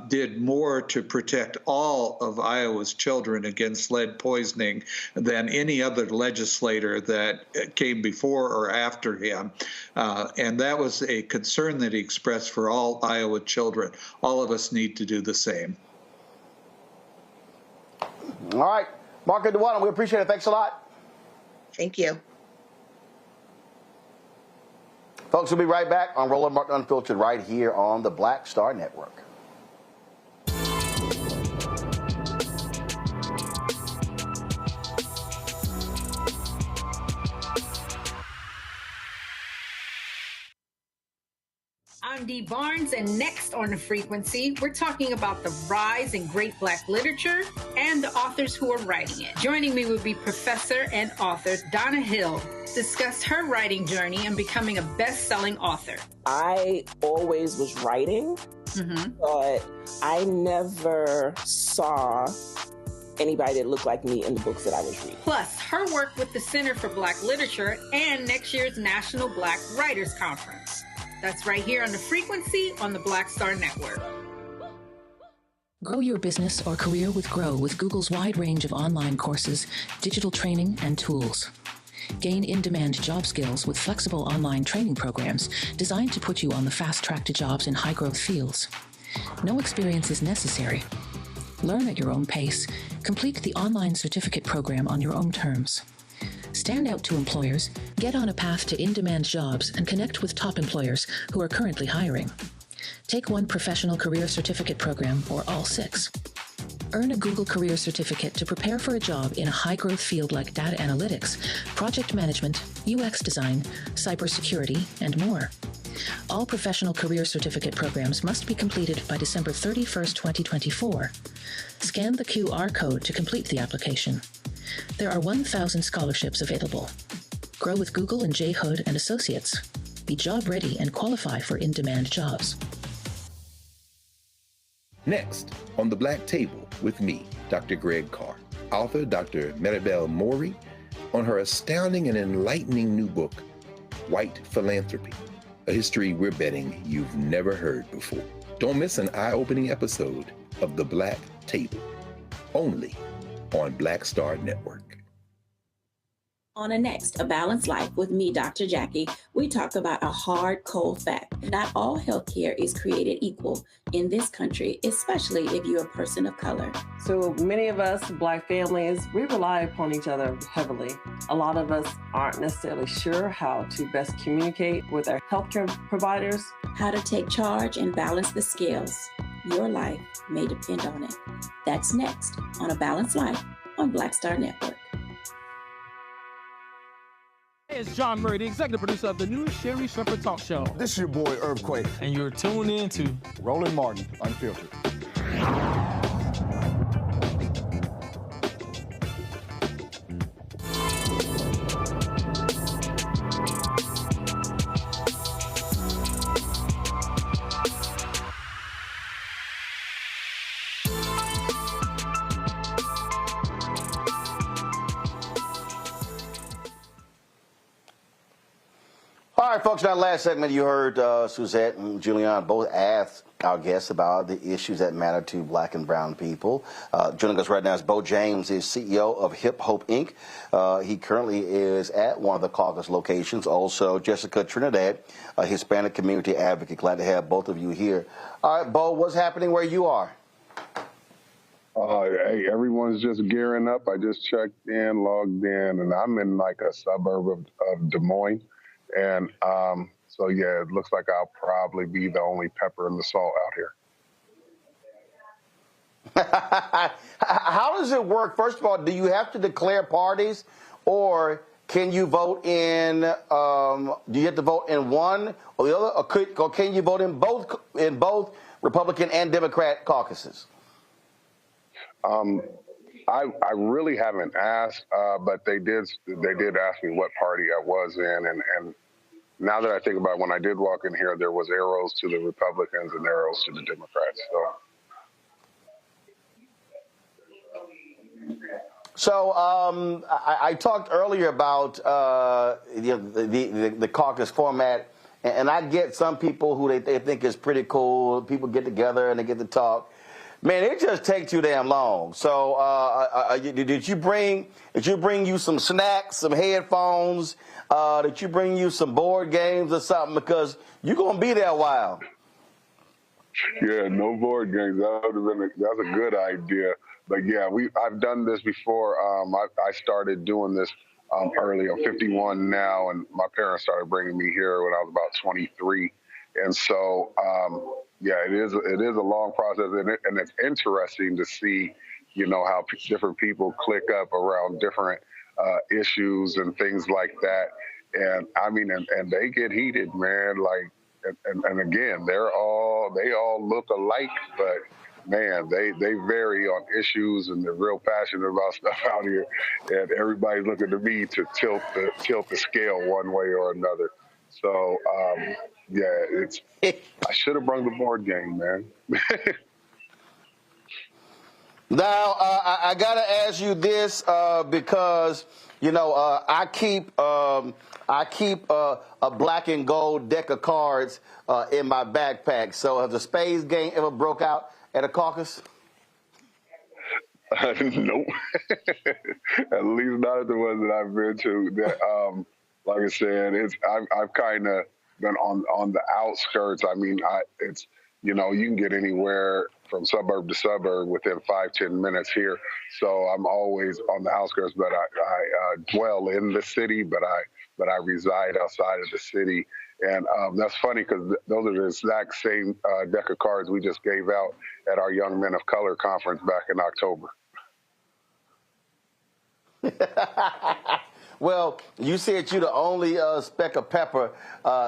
did more to protect all of Iowa's children against lead poisoning than any other legislator that came before or after him. And that was a concern that he expressed for all Iowa children. All of us need to do the same. All right. Mark and Dwana, we appreciate it. Thanks a lot. Thank you. Folks, we'll be right back on Roland Martin Unfiltered right here on the Black Star Network. I'm Dee Barnes, and next on The Frequency, we're talking about the rise in great Black literature and the authors who are writing it. Joining me will be professor and author Donna Hill, discuss her writing journey and becoming a best-selling author. I always was writing, but I never saw anybody that looked like me in the books that I was reading. Plus, her work with the Center for Black Literature and next year's National Black Writers Conference. That's right here on The Frequency on the Black Star Network. Grow your business or career with Grow with Google's wide range of online courses, digital training, and tools. Gain in-demand job skills with flexible online training programs designed to put you on the fast track to jobs in high-growth fields. No experience is necessary. Learn at your own pace. Complete the online certificate program on your own terms. Stand out to employers, get on a path to in-demand jobs, and connect with top employers who are currently hiring. Take one professional career certificate program or all 6. Earn a Google Career Certificate to prepare for a job in a high-growth field like data analytics, project management, UX design, cybersecurity, and more. All professional career certificate programs must be completed by December 31st, 2024. Scan the QR code to complete the application. There are 1,000 scholarships available. Grow with Google and J. Hood and Associates. Be job ready and qualify for in-demand jobs. Next, on the Black Table with me, Dr. Greg Carr, author Dr. Maribel Mori, on her astounding and enlightening new book, White Philanthropy, a history we're betting you've never heard before. Don't miss an eye-opening episode of the Black Table, only on Black Star Network. On a next, A Balanced Life with me, Dr. Jackie, we talk about a hard, cold fact. Not all healthcare is created equal in this country, especially if you're a person of color. So many of us, Black families, we rely upon each other heavily. A lot of us aren't necessarily sure how to best communicate with our healthcare providers. How to take charge and balance the scales. Your life may depend on it. That's next on A Balanced Life on Black Star Network. Hey, it's John Murray, the executive producer of the new Sherry Shepherd Talk Show. This is your boy, Earthquake. And you're tuned in to Roland Martin Unfiltered. All right, folks, in our last segment, you heard Suzette and Julian both ask our guests about the issues that matter to Black and brown people. Joining us right now is Bo James, is CEO of Hip Hope, Inc. He currently is at one of the Caucus locations. Also, Jessica Trinidad, a Hispanic community advocate. Glad to have both of you here. All right, Bo, what's happening where you are? Hey, everyone's just gearing up. I just checked in, logged in, and I'm in like a suburb of Des Moines. And so, yeah, it looks like I'll probably be the only pepper in the salt out here. How does it work? First of all, do you have to declare parties, or can you vote in? Do you have to vote in one or the other, or can you vote in both Republican and Democrat caucuses? I really haven't asked, but they did ask me what party I was in, and now that I think about it, when I did walk in here, there was arrows to the Republicans and arrows to the Democrats. So I talked earlier about the caucus format, and I get some people who they think is pretty cool. People get together and they get to talk. Man, it just takes too damn long. So did you bring you some snacks, some headphones? Did you bring you some board games or something? Because you're gonna be there a while. Yeah, no board games. That's a good idea. But yeah, I've done this before. I started doing this early. I'm 51 now, and my parents started bringing me here when I was about 23. And so, yeah, it is a long process, and it's interesting to see, how different people click up around different issues and things like that. And I mean, and they get heated, man. Like, and again, they all look alike, but man, they vary on issues, and they're real passionate about stuff out here. And everybody's looking to me to tilt the scale one way or another. So, yeah, I should have brought the board game, man. Now, I got to ask you this because, I keep a black and gold deck of cards in my backpack. So has the spades game ever broke out at a caucus? Nope. At least not at the ones that I've been to. Like I said, I've kind of been on the outskirts. I mean, you can get anywhere from suburb to suburb within 5-10 minutes here. So I'm always on the outskirts, but I dwell in the city, but I reside outside of the city. And that's funny because those are the exact same deck of cards we just gave out at our Young Men of Color conference back in October. Well, you said you're the only speck of pepper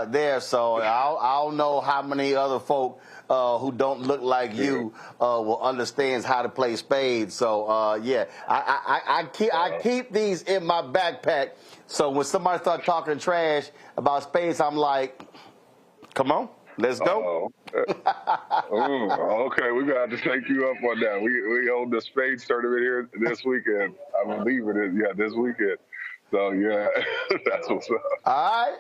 there, so I don't know how many other folk who don't look like you will understand how to play spades. So yeah, I keep these in my backpack. So when somebody starts talking trash about spades, I'm like, come on, let's go. Okay, we're gonna have to take you up on that. We hold the spades tournament here this weekend. I believe it is. Yeah, this weekend. So yeah, that's what's up. All right.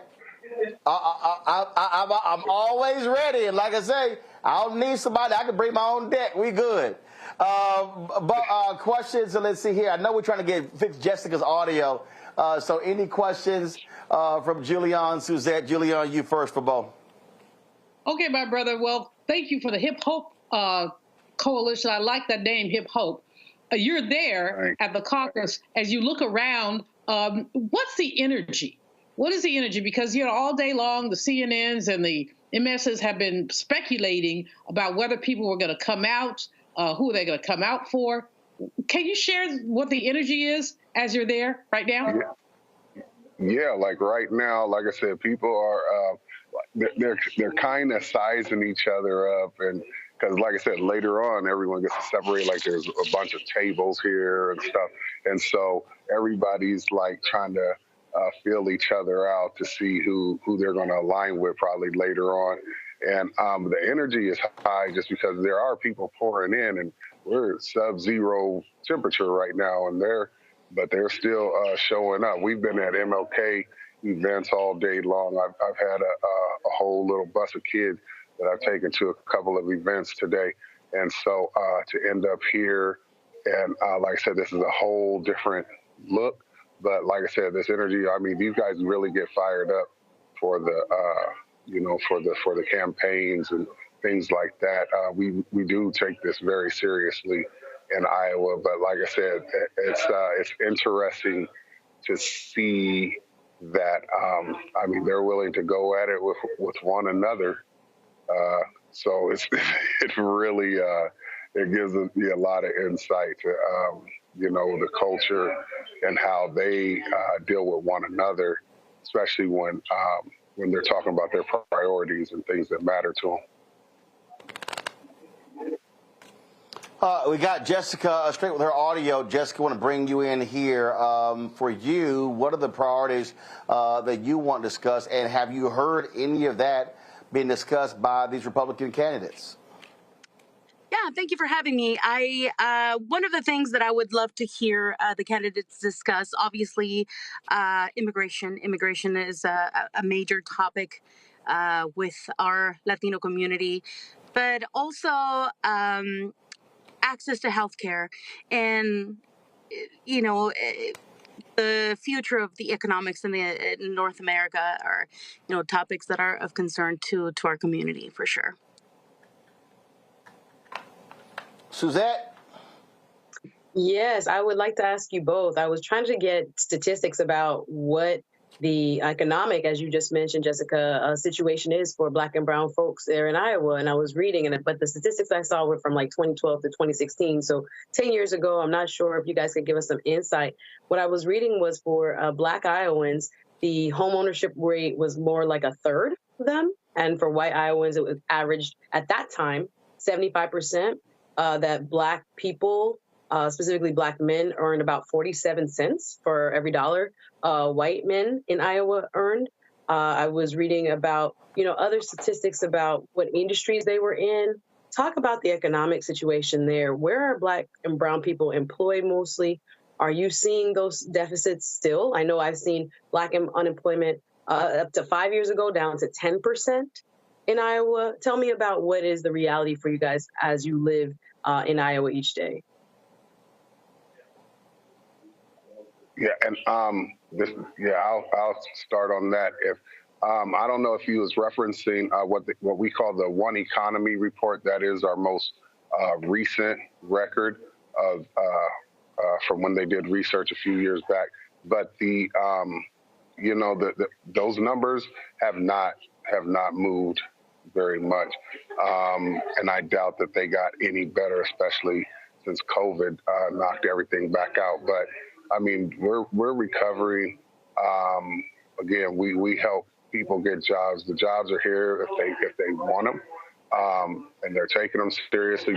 I'm always ready, and like I say, I don't need somebody. I can bring my own deck. We good. But questions. So let's see here. I know we're trying to fix Jessica's audio. So any questions from Julian, Suzette? Julian, you first for both. Okay, my brother. Well, thank you for the Hip Hope Coalition. I like that name, Hip Hope. You're there at the caucus. As you look around, what's the energy? What is the energy? Because, all day long, the CNNs and the MSs have been speculating about whether people were going to come out, who are they going to come out for. Can you share what the energy is as you're there right now? Yeah, like right now, like I said, people are they're kind of sizing each other up, and because like I said, later on, everyone gets to separate. Like there's a bunch of tables here and stuff, and so everybody's like trying to feel each other out to see who they're going to align with probably later on. And the energy is high just because there are people pouring in, and we're sub-zero temperature right now, but they're still showing up. We've been at MLK events all day long. I've had a whole little bus of kids that I've taken to a couple of events today. And so to end up here, and like I said, this is a whole different look. But like I said, this energy, I mean, these guys really get fired up for the, for the campaigns and things like that. We do take this very seriously in Iowa. But like I said, it's interesting to see that, I mean, they're willing to go at it with one another. So it really, it gives me a lot of insight to, the culture and how they deal with one another, especially when they're talking about their priorities and things that matter to them. We got Jessica straight with her audio. Jessica, I want to bring you in here. For you, what are the priorities that you want to discuss, and have you heard any of that being discussed by these Republican candidates? Yeah, thank you for having me. One of the things that I would love to hear the candidates discuss, obviously, immigration. Immigration is a major topic with our Latino community, but also access to healthcare and, the future of the economics in North America are, topics that are of concern to our community for sure. Suzette? Yes, I would like to ask you both. I was trying to get statistics about what the economic, as you just mentioned, Jessica, situation is for Black and brown folks there in Iowa. And I was reading, but the statistics I saw were from like 2012 to 2016. So 10 years ago, I'm not sure if you guys could give us some insight. What I was reading was for Black Iowans, the home ownership rate was more like a third of them. And for white Iowans, it was averaged at that time 75%, that Black people, specifically Black men, earned about 47 cents for every dollar white men in Iowa earned. I was reading about, other statistics about what industries they were in. Talk about the economic situation there. Where are Black and brown people employed mostly? Are you seeing those deficits still? I know I've seen Black unemployment up to 5 years ago down to 10% in Iowa. Tell me about what is the reality for you guys as you live in Iowa each day. Yeah, and I'll start on that. If I don't know if he was referencing what we call the One Economy report. That is our most recent record of from when they did research a few years back. But those numbers have not moved very much, and I doubt that they got any better, especially since COVID knocked everything back out. But I mean, we're recovering. Again, we help people get jobs. The jobs are here if they want them, and they're taking them seriously.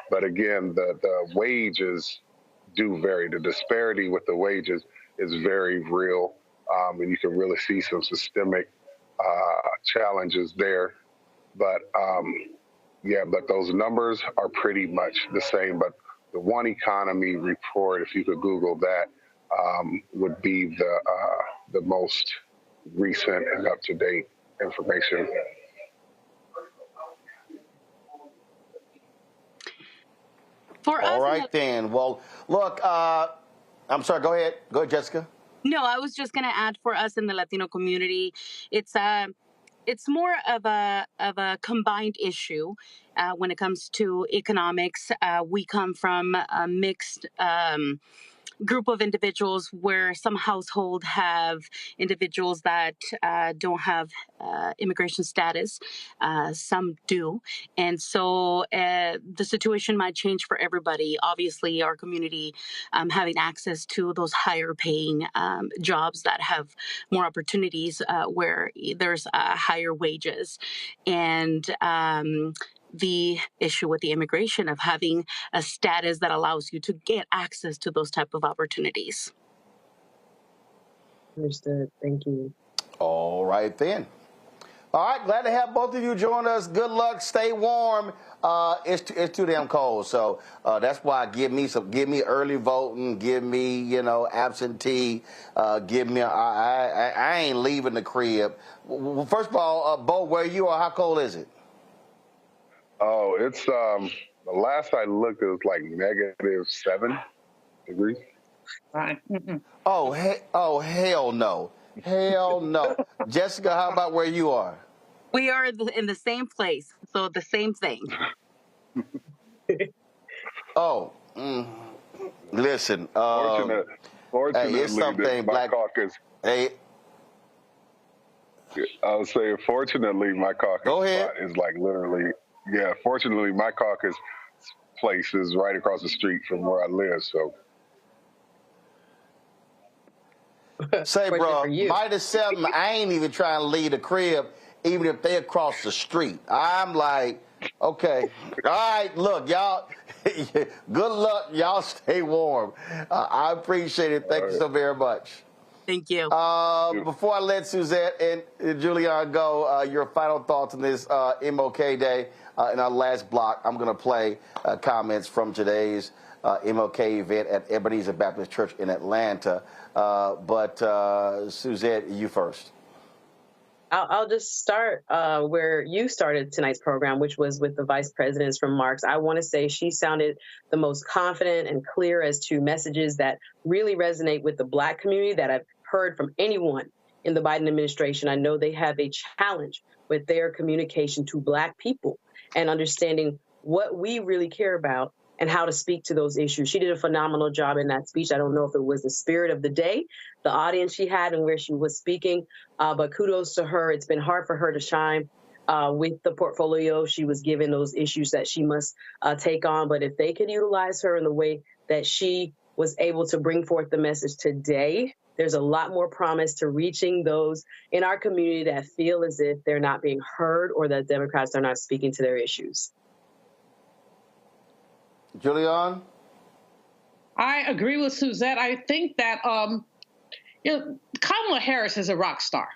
But again, the wages do vary. The disparity with the wages is very real, and you can really see some systemic challenges there. But but those numbers are pretty much the same. But the One Economy report, if you could Google that, would be the most recent and up-to-date information. All right, then. Well, look, I'm sorry. Go ahead. Go ahead, Jessica. No, I was just going to add, for us in the Latino community, it's more of a combined issue when it comes to economics. We come from a mixed group of individuals where some households have individuals that don't have immigration status. Some do. And so the situation might change for everybody. Obviously, our community having access to those higher paying jobs that have more opportunities where there's higher wages. And the issue with the immigration of having a status that allows you to get access to those type of opportunities. Understood. Thank you. All right, then. All right, glad to have both of you join us. Good luck. Stay warm. It's too damn cold, so that's why give me early voting, give me absentee, give me. I ain't leaving the crib. Well, first of all, Bo, where you are? How cold is it? Oh, it's the last I looked, it was like -7 degrees. Right. Oh, hell no. Hell no. Jessica, how about where you are? We are in the same place, so the same thing. Listen. Fortunately, it's something my Black caucus. Hey. I was saying, fortunately, my caucus spot is like literally. Yeah, fortunately, my caucus place is right across the street from where I live. So, say, bro, -7. I ain't even trying to leave the crib, even if they across the street. I'm like, okay, all right, look, y'all. Good luck, y'all. Stay warm. I appreciate it. Thank you so very much. Thank you. Before I let Suzette and Julian go, your final thoughts on this MLK Day. In our last block, I'm going to play comments from today's MLK event at Ebenezer Baptist Church in Atlanta. But Suzette, you first. I'll just start where you started tonight's program, which was with the vice presidents from Marks. I want to say she sounded the most confident and clear as to messages that really resonate with the Black community that I've heard from anyone in the Biden administration. I know they have a challenge with their communication to Black people and understanding what we really care about and how to speak to those issues. She did a phenomenal job in that speech. I don't know if it was the spirit of the day, the audience she had, and where she was speaking, but kudos to her. It's been hard for her to shine with the portfolio she was given, those issues that she must take on. But if they could utilize her in the way that she was able to bring forth the message today, there's a lot more promise to reaching those in our community that feel as if they're not being heard or that Democrats are not speaking to their issues. Julian? I agree with Suzette. I think that Kamala Harris is a rock star,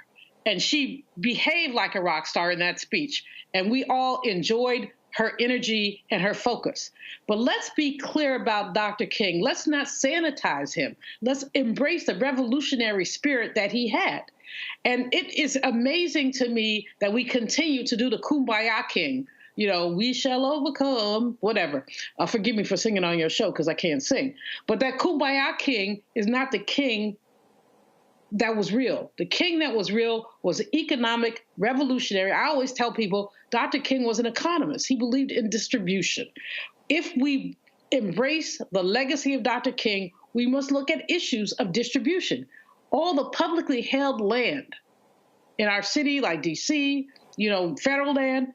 and she behaved like a rock star in that speech, and we all enjoyed her energy and her focus. But let's be clear about Dr. King. Let's not sanitize him. Let's embrace the revolutionary spirit that he had. And it is amazing to me that we continue to do the Kumbaya King. You know, we shall overcome, whatever. Forgive me for singing on your show because I can't sing. But that Kumbaya King is not the king that was real. The king that was real was an economic revolutionary. I always tell people Dr. King was an economist. He believed in distribution. If we embrace the legacy of Dr. King, we must look at issues of distribution. All the publicly held land in our city, like DC, federal land,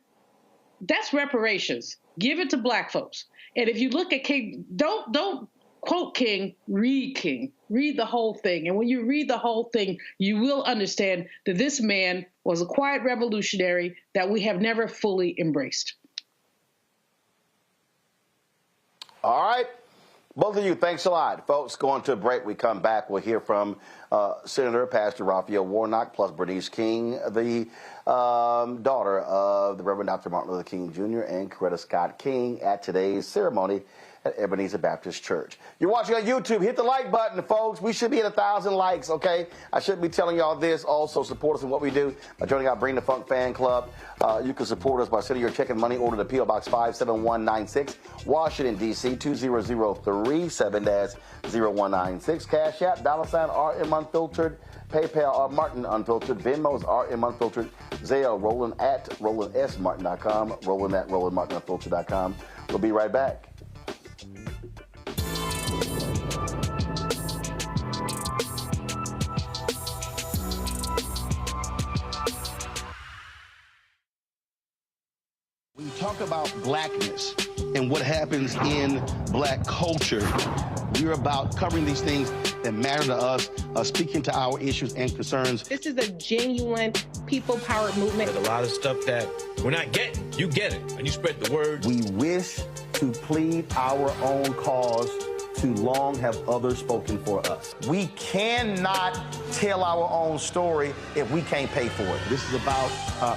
that's reparations. Give it to Black folks. And if you look at King, don't quote King, read King. Read the whole thing. And when you read the whole thing, you will understand that this man was a quiet revolutionary that we have never fully embraced. All right. Both of you, thanks a lot. Folks, going to a break. We come back. We'll hear from Senator Pastor Raphael Warnock plus Bernice King, the daughter of the Reverend Dr. Martin Luther King Jr. and Coretta Scott King at today's ceremony at Ebenezer Baptist Church. You're watching on YouTube. Hit the like button, folks. We should be at 1,000 likes, okay? I shouldn't be telling y'all this. Also, support us in what we do by joining our Bring the Funk fan club. You can support us by sending your check and money order to P.O. Box 57196, Washington, D.C. 20037-0196. Cash App, $RM Unfiltered. PayPal, Martin Unfiltered. Venmo's RM Unfiltered. Zelle, Roland at RolandSMartin.com. Roland at RolandMartinUnfiltered.com. We'll be right back. When you talk about blackness and what happens in black culture, we're about covering these things that matter to us, speaking to our issues and concerns. This is a genuine people-powered movement. There's a lot of stuff that we're not getting. You get it, and you spread the word. We wish to plead our own cause. Too long have others spoken for us. We cannot tell our own story if we can't pay for it. This is about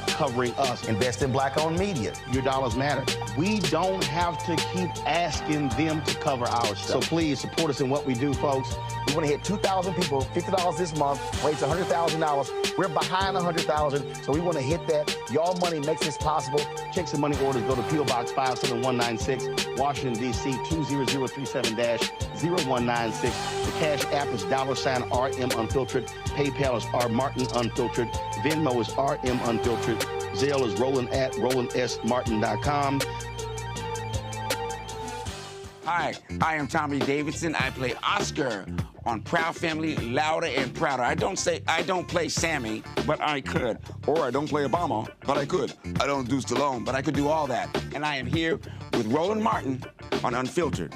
covering us. Invest in Black-owned media. Your dollars matter. We don't have to keep asking them to cover our stuff. So please support us in what we do, folks. We want to hit 2,000 people, $50 this month, raise $100,000. We're behind 100,000, so we want to hit that. Y'all money makes this possible. Checks and money orders go to P.O. Box 57196, Washington, D.C. 20037-0196. The Cash App is $RM Unfiltered. PayPal is R Martin Unfiltered. Venmo is RM Unfiltered. Zelle is Roland at RolandSMartin.com. Hi, I am Tommy Davidson. I play Oscar on Proud Family, Louder and Prouder. I don't play Sammy, but I could. Or I don't play Obama, but I could. I don't do Stallone, but I could do all that. And I am here with Roland Martin on Unfiltered.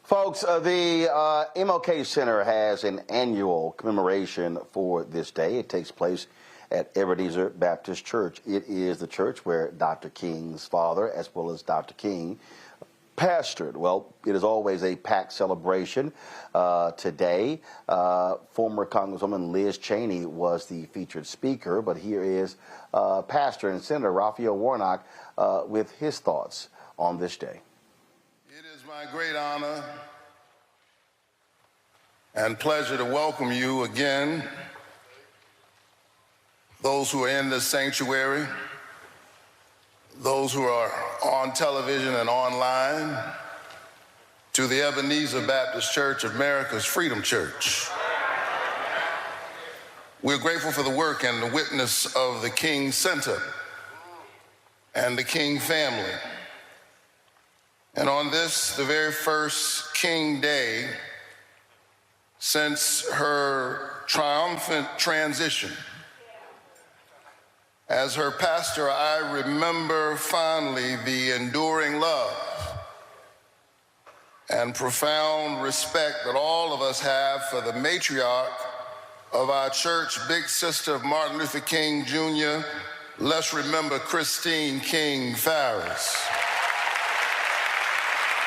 Folks, the MLK Center has an annual commemoration for this day. It takes place at Ebenezer Baptist Church. It is the church where Dr. King's father, as well as Dr. King, pastored. Well, it is always a packed celebration. Today, former Congresswoman Liz Cheney was the featured speaker, but here is Pastor and Senator Raphael Warnock with his thoughts on this day. My great honor and pleasure to welcome you again, those who are in this sanctuary, those who are on television and online, to the Ebenezer Baptist Church, America's Freedom Church. We're grateful for the work and the witness of the King Center and the King family. And on this, the very first King Day since her triumphant transition, as her pastor, I remember fondly the enduring love and profound respect that all of us have for the matriarch of our church, big sister of Martin Luther King Jr. Let's remember Christine King Farris.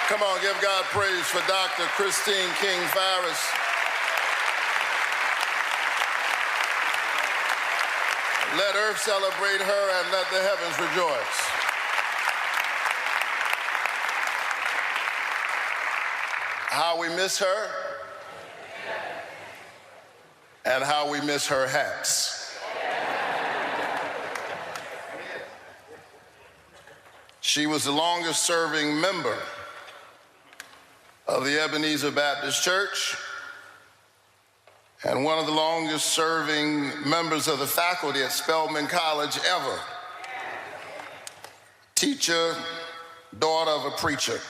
Come on, give God praise for Dr. Christine King Farris. Let earth celebrate her and let the heavens rejoice. How we miss her and how we miss her hats. She was the longest serving member of the Ebenezer Baptist Church and one of the longest serving members of the faculty at Spelman College ever. Teacher, daughter of a preacher.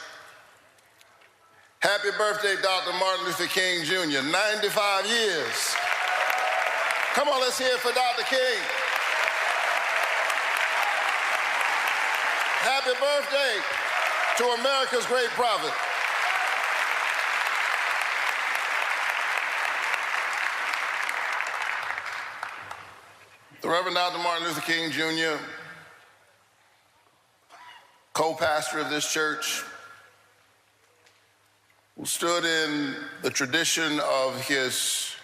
Happy birthday, Dr. Martin Luther King Jr., 95 years. Come on, let's hear it for Dr. King. Happy birthday to America's great prophet. The Reverend Dr. Martin Luther King Jr., co-pastor of this church, who stood in the tradition of his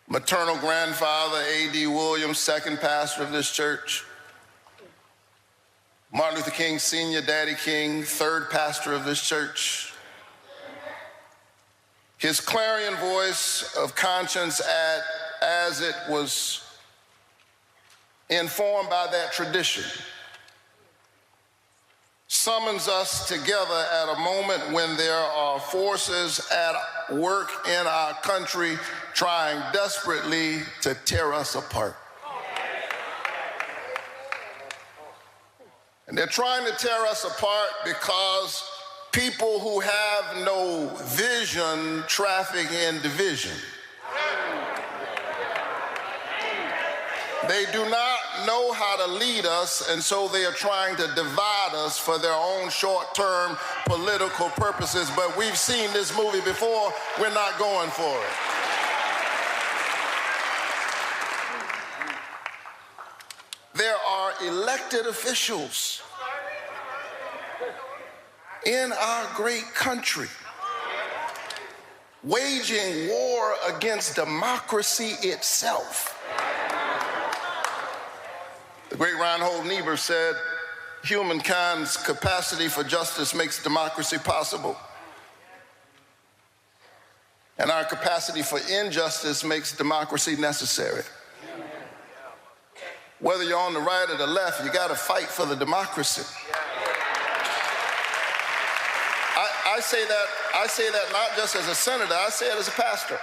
maternal grandfather, A.D. Williams, second pastor of this church. Martin Luther King Sr., Daddy King, third pastor of this church. His clarion voice of conscience as it was informed by that tradition summons us together at a moment when there are forces at work in our country trying desperately to tear us apart. And they're trying to tear us apart because people who have no vision traffic in division. They do not know how to lead us, and so they are trying to divide us for their own short-term political purposes. But we've seen this movie before. We're not going for it. There are elected officials in our great country waging war against democracy itself. The great Reinhold Niebuhr said, humankind's capacity for justice makes democracy possible. And our capacity for injustice makes democracy necessary. Whether you're on the right or the left, you got to fight for the democracy. I say that not just as a senator, I say it as a pastor.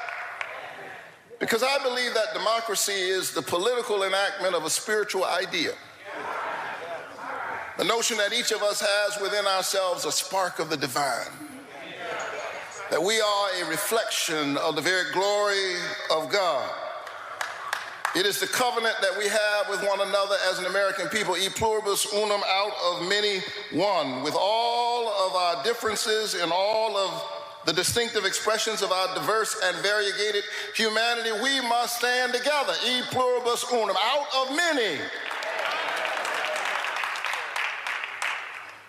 Because I believe that democracy is the political enactment of a spiritual idea. The notion that each of us has within ourselves a spark of the divine. That we are a reflection of the very glory of God. It is the covenant that we have with one another as an American people, e pluribus unum, out of many, one. With all of our differences and all of the distinctive expressions of our diverse and variegated humanity, we must stand together, e pluribus unum, out of many.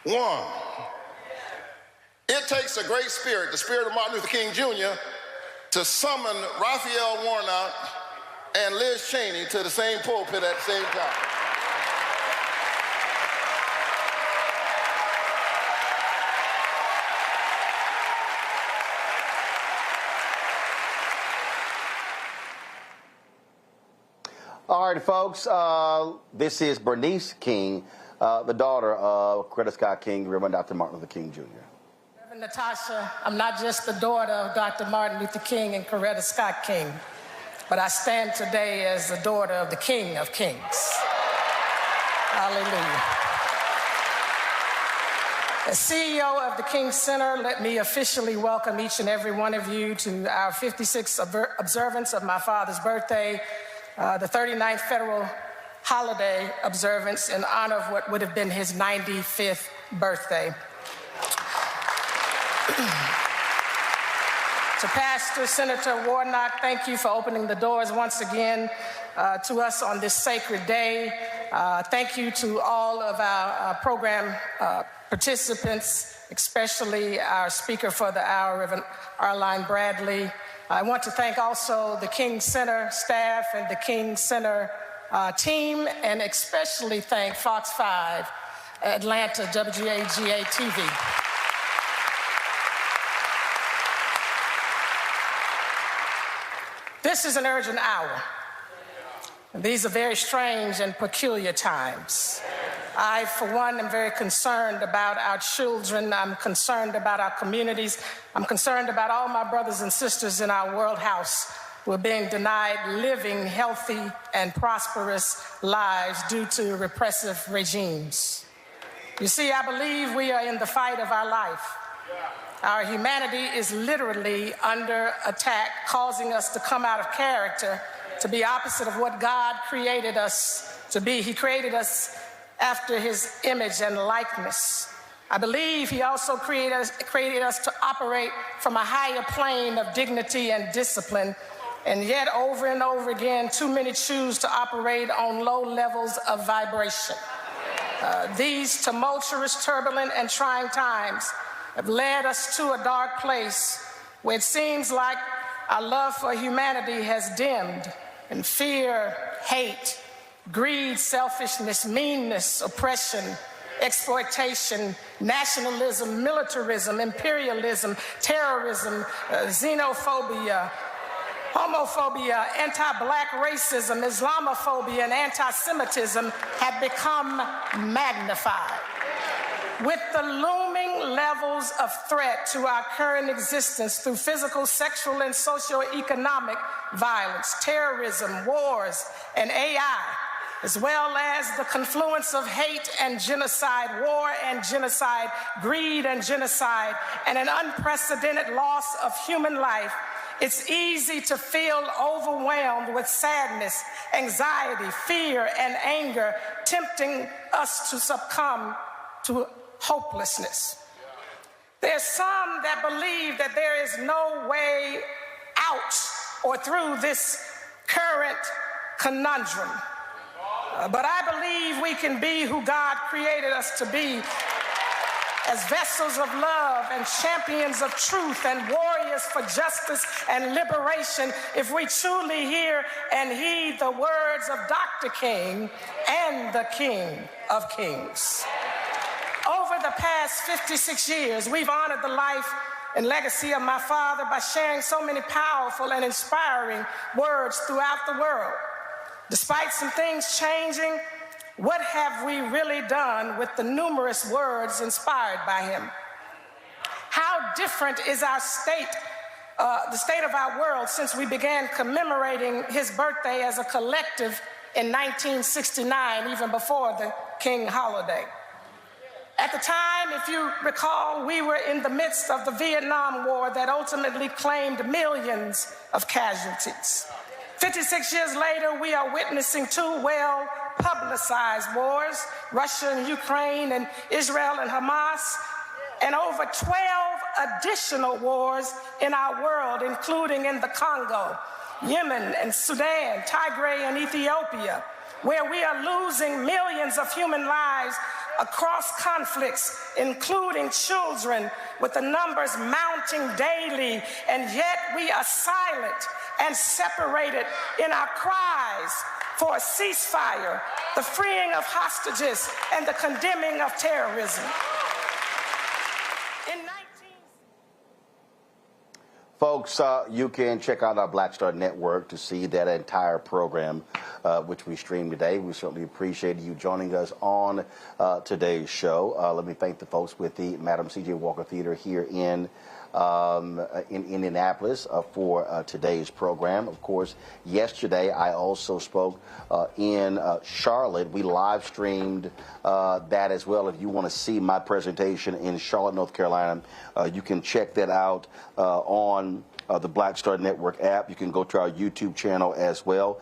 One. It takes a great spirit, the spirit of Martin Luther King Jr., to summon Raphael Warnock and Liz Cheney to the same pulpit at the same time. All right, folks, this is Bernice King the daughter of Coretta Scott King, Reverend Dr. Martin Luther King Jr. Reverend Natasha, I'm not just the daughter of Dr. Martin Luther King and Coretta Scott King, but I stand today as the daughter of the King of Kings. Hallelujah. As CEO of the King Center, let me officially welcome each and every one of you to our 56th observance of my father's birthday, the 39th federal holiday observance in honor of what would have been his 95th birthday. To Pastor Senator Warnock, thank you for opening the doors once again to us on this sacred day. Thank you to all of our program participants, especially our speaker for the hour, Reverend Arline Bradley. I want to thank also the King Center staff and the King Center team, and especially thank Fox 5 Atlanta WGAGA TV. This is an urgent hour. These are very strange and peculiar times. I, for one, am very concerned about our children. I'm concerned about our communities. I'm concerned about all my brothers and sisters in our world house who are being denied living healthy and prosperous lives due to repressive regimes. You see, I believe we are in the fight of our life. Our humanity is literally under attack, causing us to come out of character, to be opposite of what God created us to be. He created us after his image and likeness. I believe he also created us to operate from a higher plane of dignity and discipline, and yet over and over again, too many choose to operate on low levels of vibration. These tumultuous, turbulent, and trying times have led us to a dark place where it seems like our love for humanity has dimmed, and fear, hate, greed, selfishness, meanness, oppression, exploitation, nationalism, militarism, imperialism, terrorism, xenophobia, homophobia, anti-black racism, Islamophobia, and anti-Semitism have become magnified. With the looming levels of threat to our current existence through physical, sexual, and socioeconomic violence, terrorism, wars, and AI, as well as the confluence of hate and genocide, war and genocide, greed and genocide, and an unprecedented loss of human life, it's easy to feel overwhelmed with sadness, anxiety, fear, and anger, tempting us to succumb to hopelessness. There's some that believe that there is no way out or through this current conundrum. But I believe we can be who God created us to be, as vessels of love and champions of truth and warriors for justice and liberation, if we truly hear and heed the words of Dr. King and the King of Kings. Over the past 56 years, we've honored the life and legacy of my father by sharing so many powerful and inspiring words throughout the world. Despite some things changing, what have we really done with the numerous words inspired by him? How different is our state, the state of our world, since we began commemorating his birthday as a collective in 1969, even before the King holiday? At the time, if you recall, we were in the midst of the Vietnam War that ultimately claimed millions of casualties. 56 years later, we are witnessing two well-publicized wars, Russia and Ukraine, and Israel and Hamas, and over 12 additional wars in our world, including in the Congo, Yemen and Sudan, Tigray and Ethiopia, where we are losing millions of human lives across conflicts, including children, with the numbers mounting daily, and yet we are silent and separated in our cries for a ceasefire, the freeing of hostages, and the condemning of terrorism. Folks, you can check out our Black Star Network to see that entire program, which we streamed today. We certainly appreciate you joining us on today's show. Let me thank the folks with the Madam C.J. Walker Theater here in Indianapolis for today's program. Of course, yesterday I also spoke in Charlotte. We live streamed that as well. If you want to see my presentation in Charlotte, North Carolina, you can check that out on the Black Star Network app. You can go to our YouTube channel as well.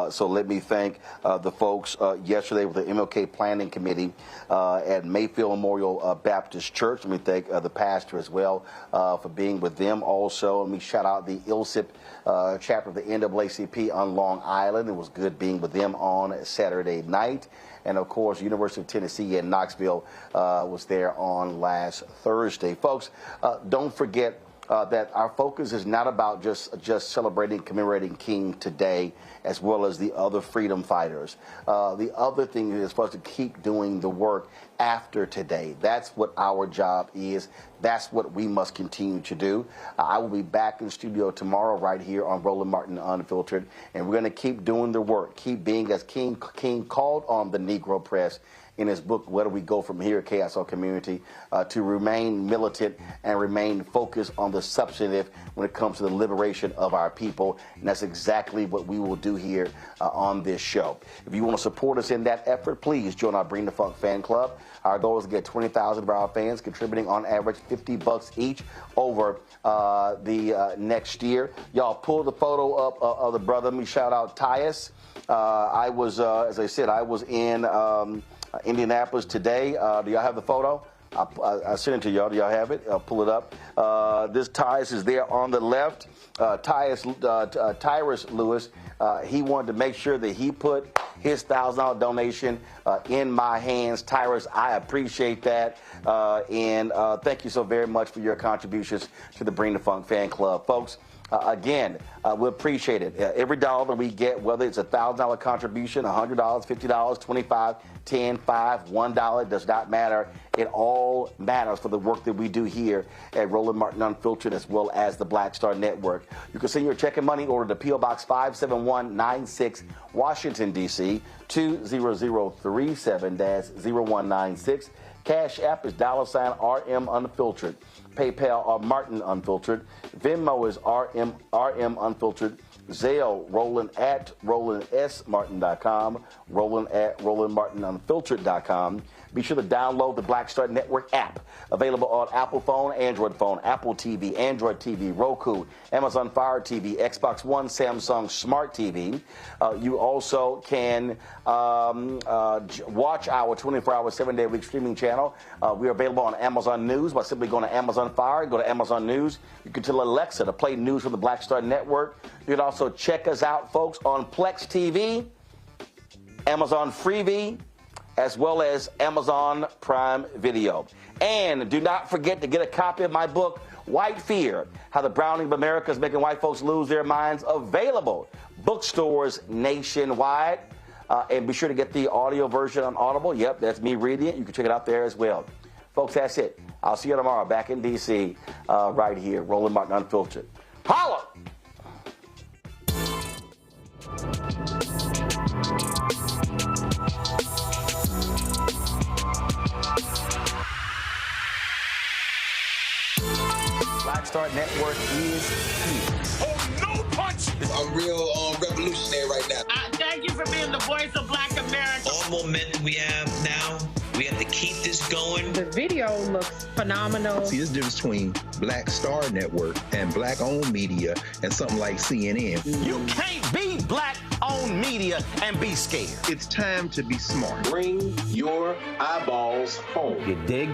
So let me thank the folks yesterday with the MLK Planning Committee at Mayfield Memorial Baptist Church. Let me thank the pastor as well for being with them. Also, let me shout out the ILSIP chapter of the NAACP on Long Island. It was good being with them on Saturday night. And, of course, University of Tennessee in Knoxville was there on last Thursday. Folks, don't forget that our focus is not about just celebrating, commemorating King today, as well as the other freedom fighters. The other thing is for us to keep doing the work after today. That's what our job is. That's what we must continue to do. I will be back in studio tomorrow right here on Roland Martin Unfiltered, and we're going to keep doing the work, keep being as King called on the Negro press in his book, Where Do We Go From Here, KSL Community, to remain militant and remain focused on the substantive when it comes to the liberation of our people. And that's exactly what we will do here on this show. If you want to support us in that effort, please join our Bring the Funk fan club. Our goal is to get 20,000 of our fans contributing on average $50 each over the next year. Y'all pull the photo up of the brother. Let me shout out Tyus. I was, as I said, I was in Indianapolis today. Do y'all have the photo? I sent it to y'all. Do y'all have it? I'll pull it up. This Tyus is there on the left. Tyrus Lewis, he wanted to make sure that he put his $1,000 donation in my hands. Tyrus, I appreciate that. And thank you so very much for your contributions to the Bring the Funk fan club. Folks, again, we appreciate it. Every dollar that we get, whether it's a $1,000 contribution, $100, $50, $25, $10, $5, $1, does not matter. It all matters for the work that we do here at Roland Martin Unfiltered, as well as the Black Star Network. You can send your check and money order to P.O. Box 57196, Washington, D.C., 20037-0196. Cash App is $RM Unfiltered. PayPal are Martin Unfiltered. Venmo is RM Unfiltered. Zelle, Roland at RolandSMartin.com. Roland at RolandMartinUnfiltered.com. Be sure to download the Black Star Network app. Available on Apple phone, Android phone, Apple TV, Android TV, Roku, Amazon Fire TV, Xbox One, Samsung Smart TV. You also can watch our 24-hour, 7-day-a-week streaming channel. We are available on Amazon News by simply going to Amazon Fire, go to Amazon News. You can tell Alexa to play news from the Black Star Network. You can also check us out, folks, on Plex TV, Amazon Freevee, as well as Amazon Prime Video. And do not forget to get a copy of my book, White Fear, How the Browning of America is Making White Folks Lose Their Minds, available bookstores nationwide. And be sure to get the audio version on Audible. Yep, that's me reading it. You can check it out there as well. Folks, that's it. I'll see you tomorrow back in D.C. Right here, Roland Martin Unfiltered. Holla! Black Star Network is here. Oh, no punch! I'm real revolutionary right now. Thank you for being the voice of Black America. All momentum we have now, we have to keep this going. The video looks phenomenal. See, there's a difference between Black Star Network and black-owned media and something like CNN. You can't be black-owned media and be scared. It's time to be smart. Bring your eyeballs home. You dig?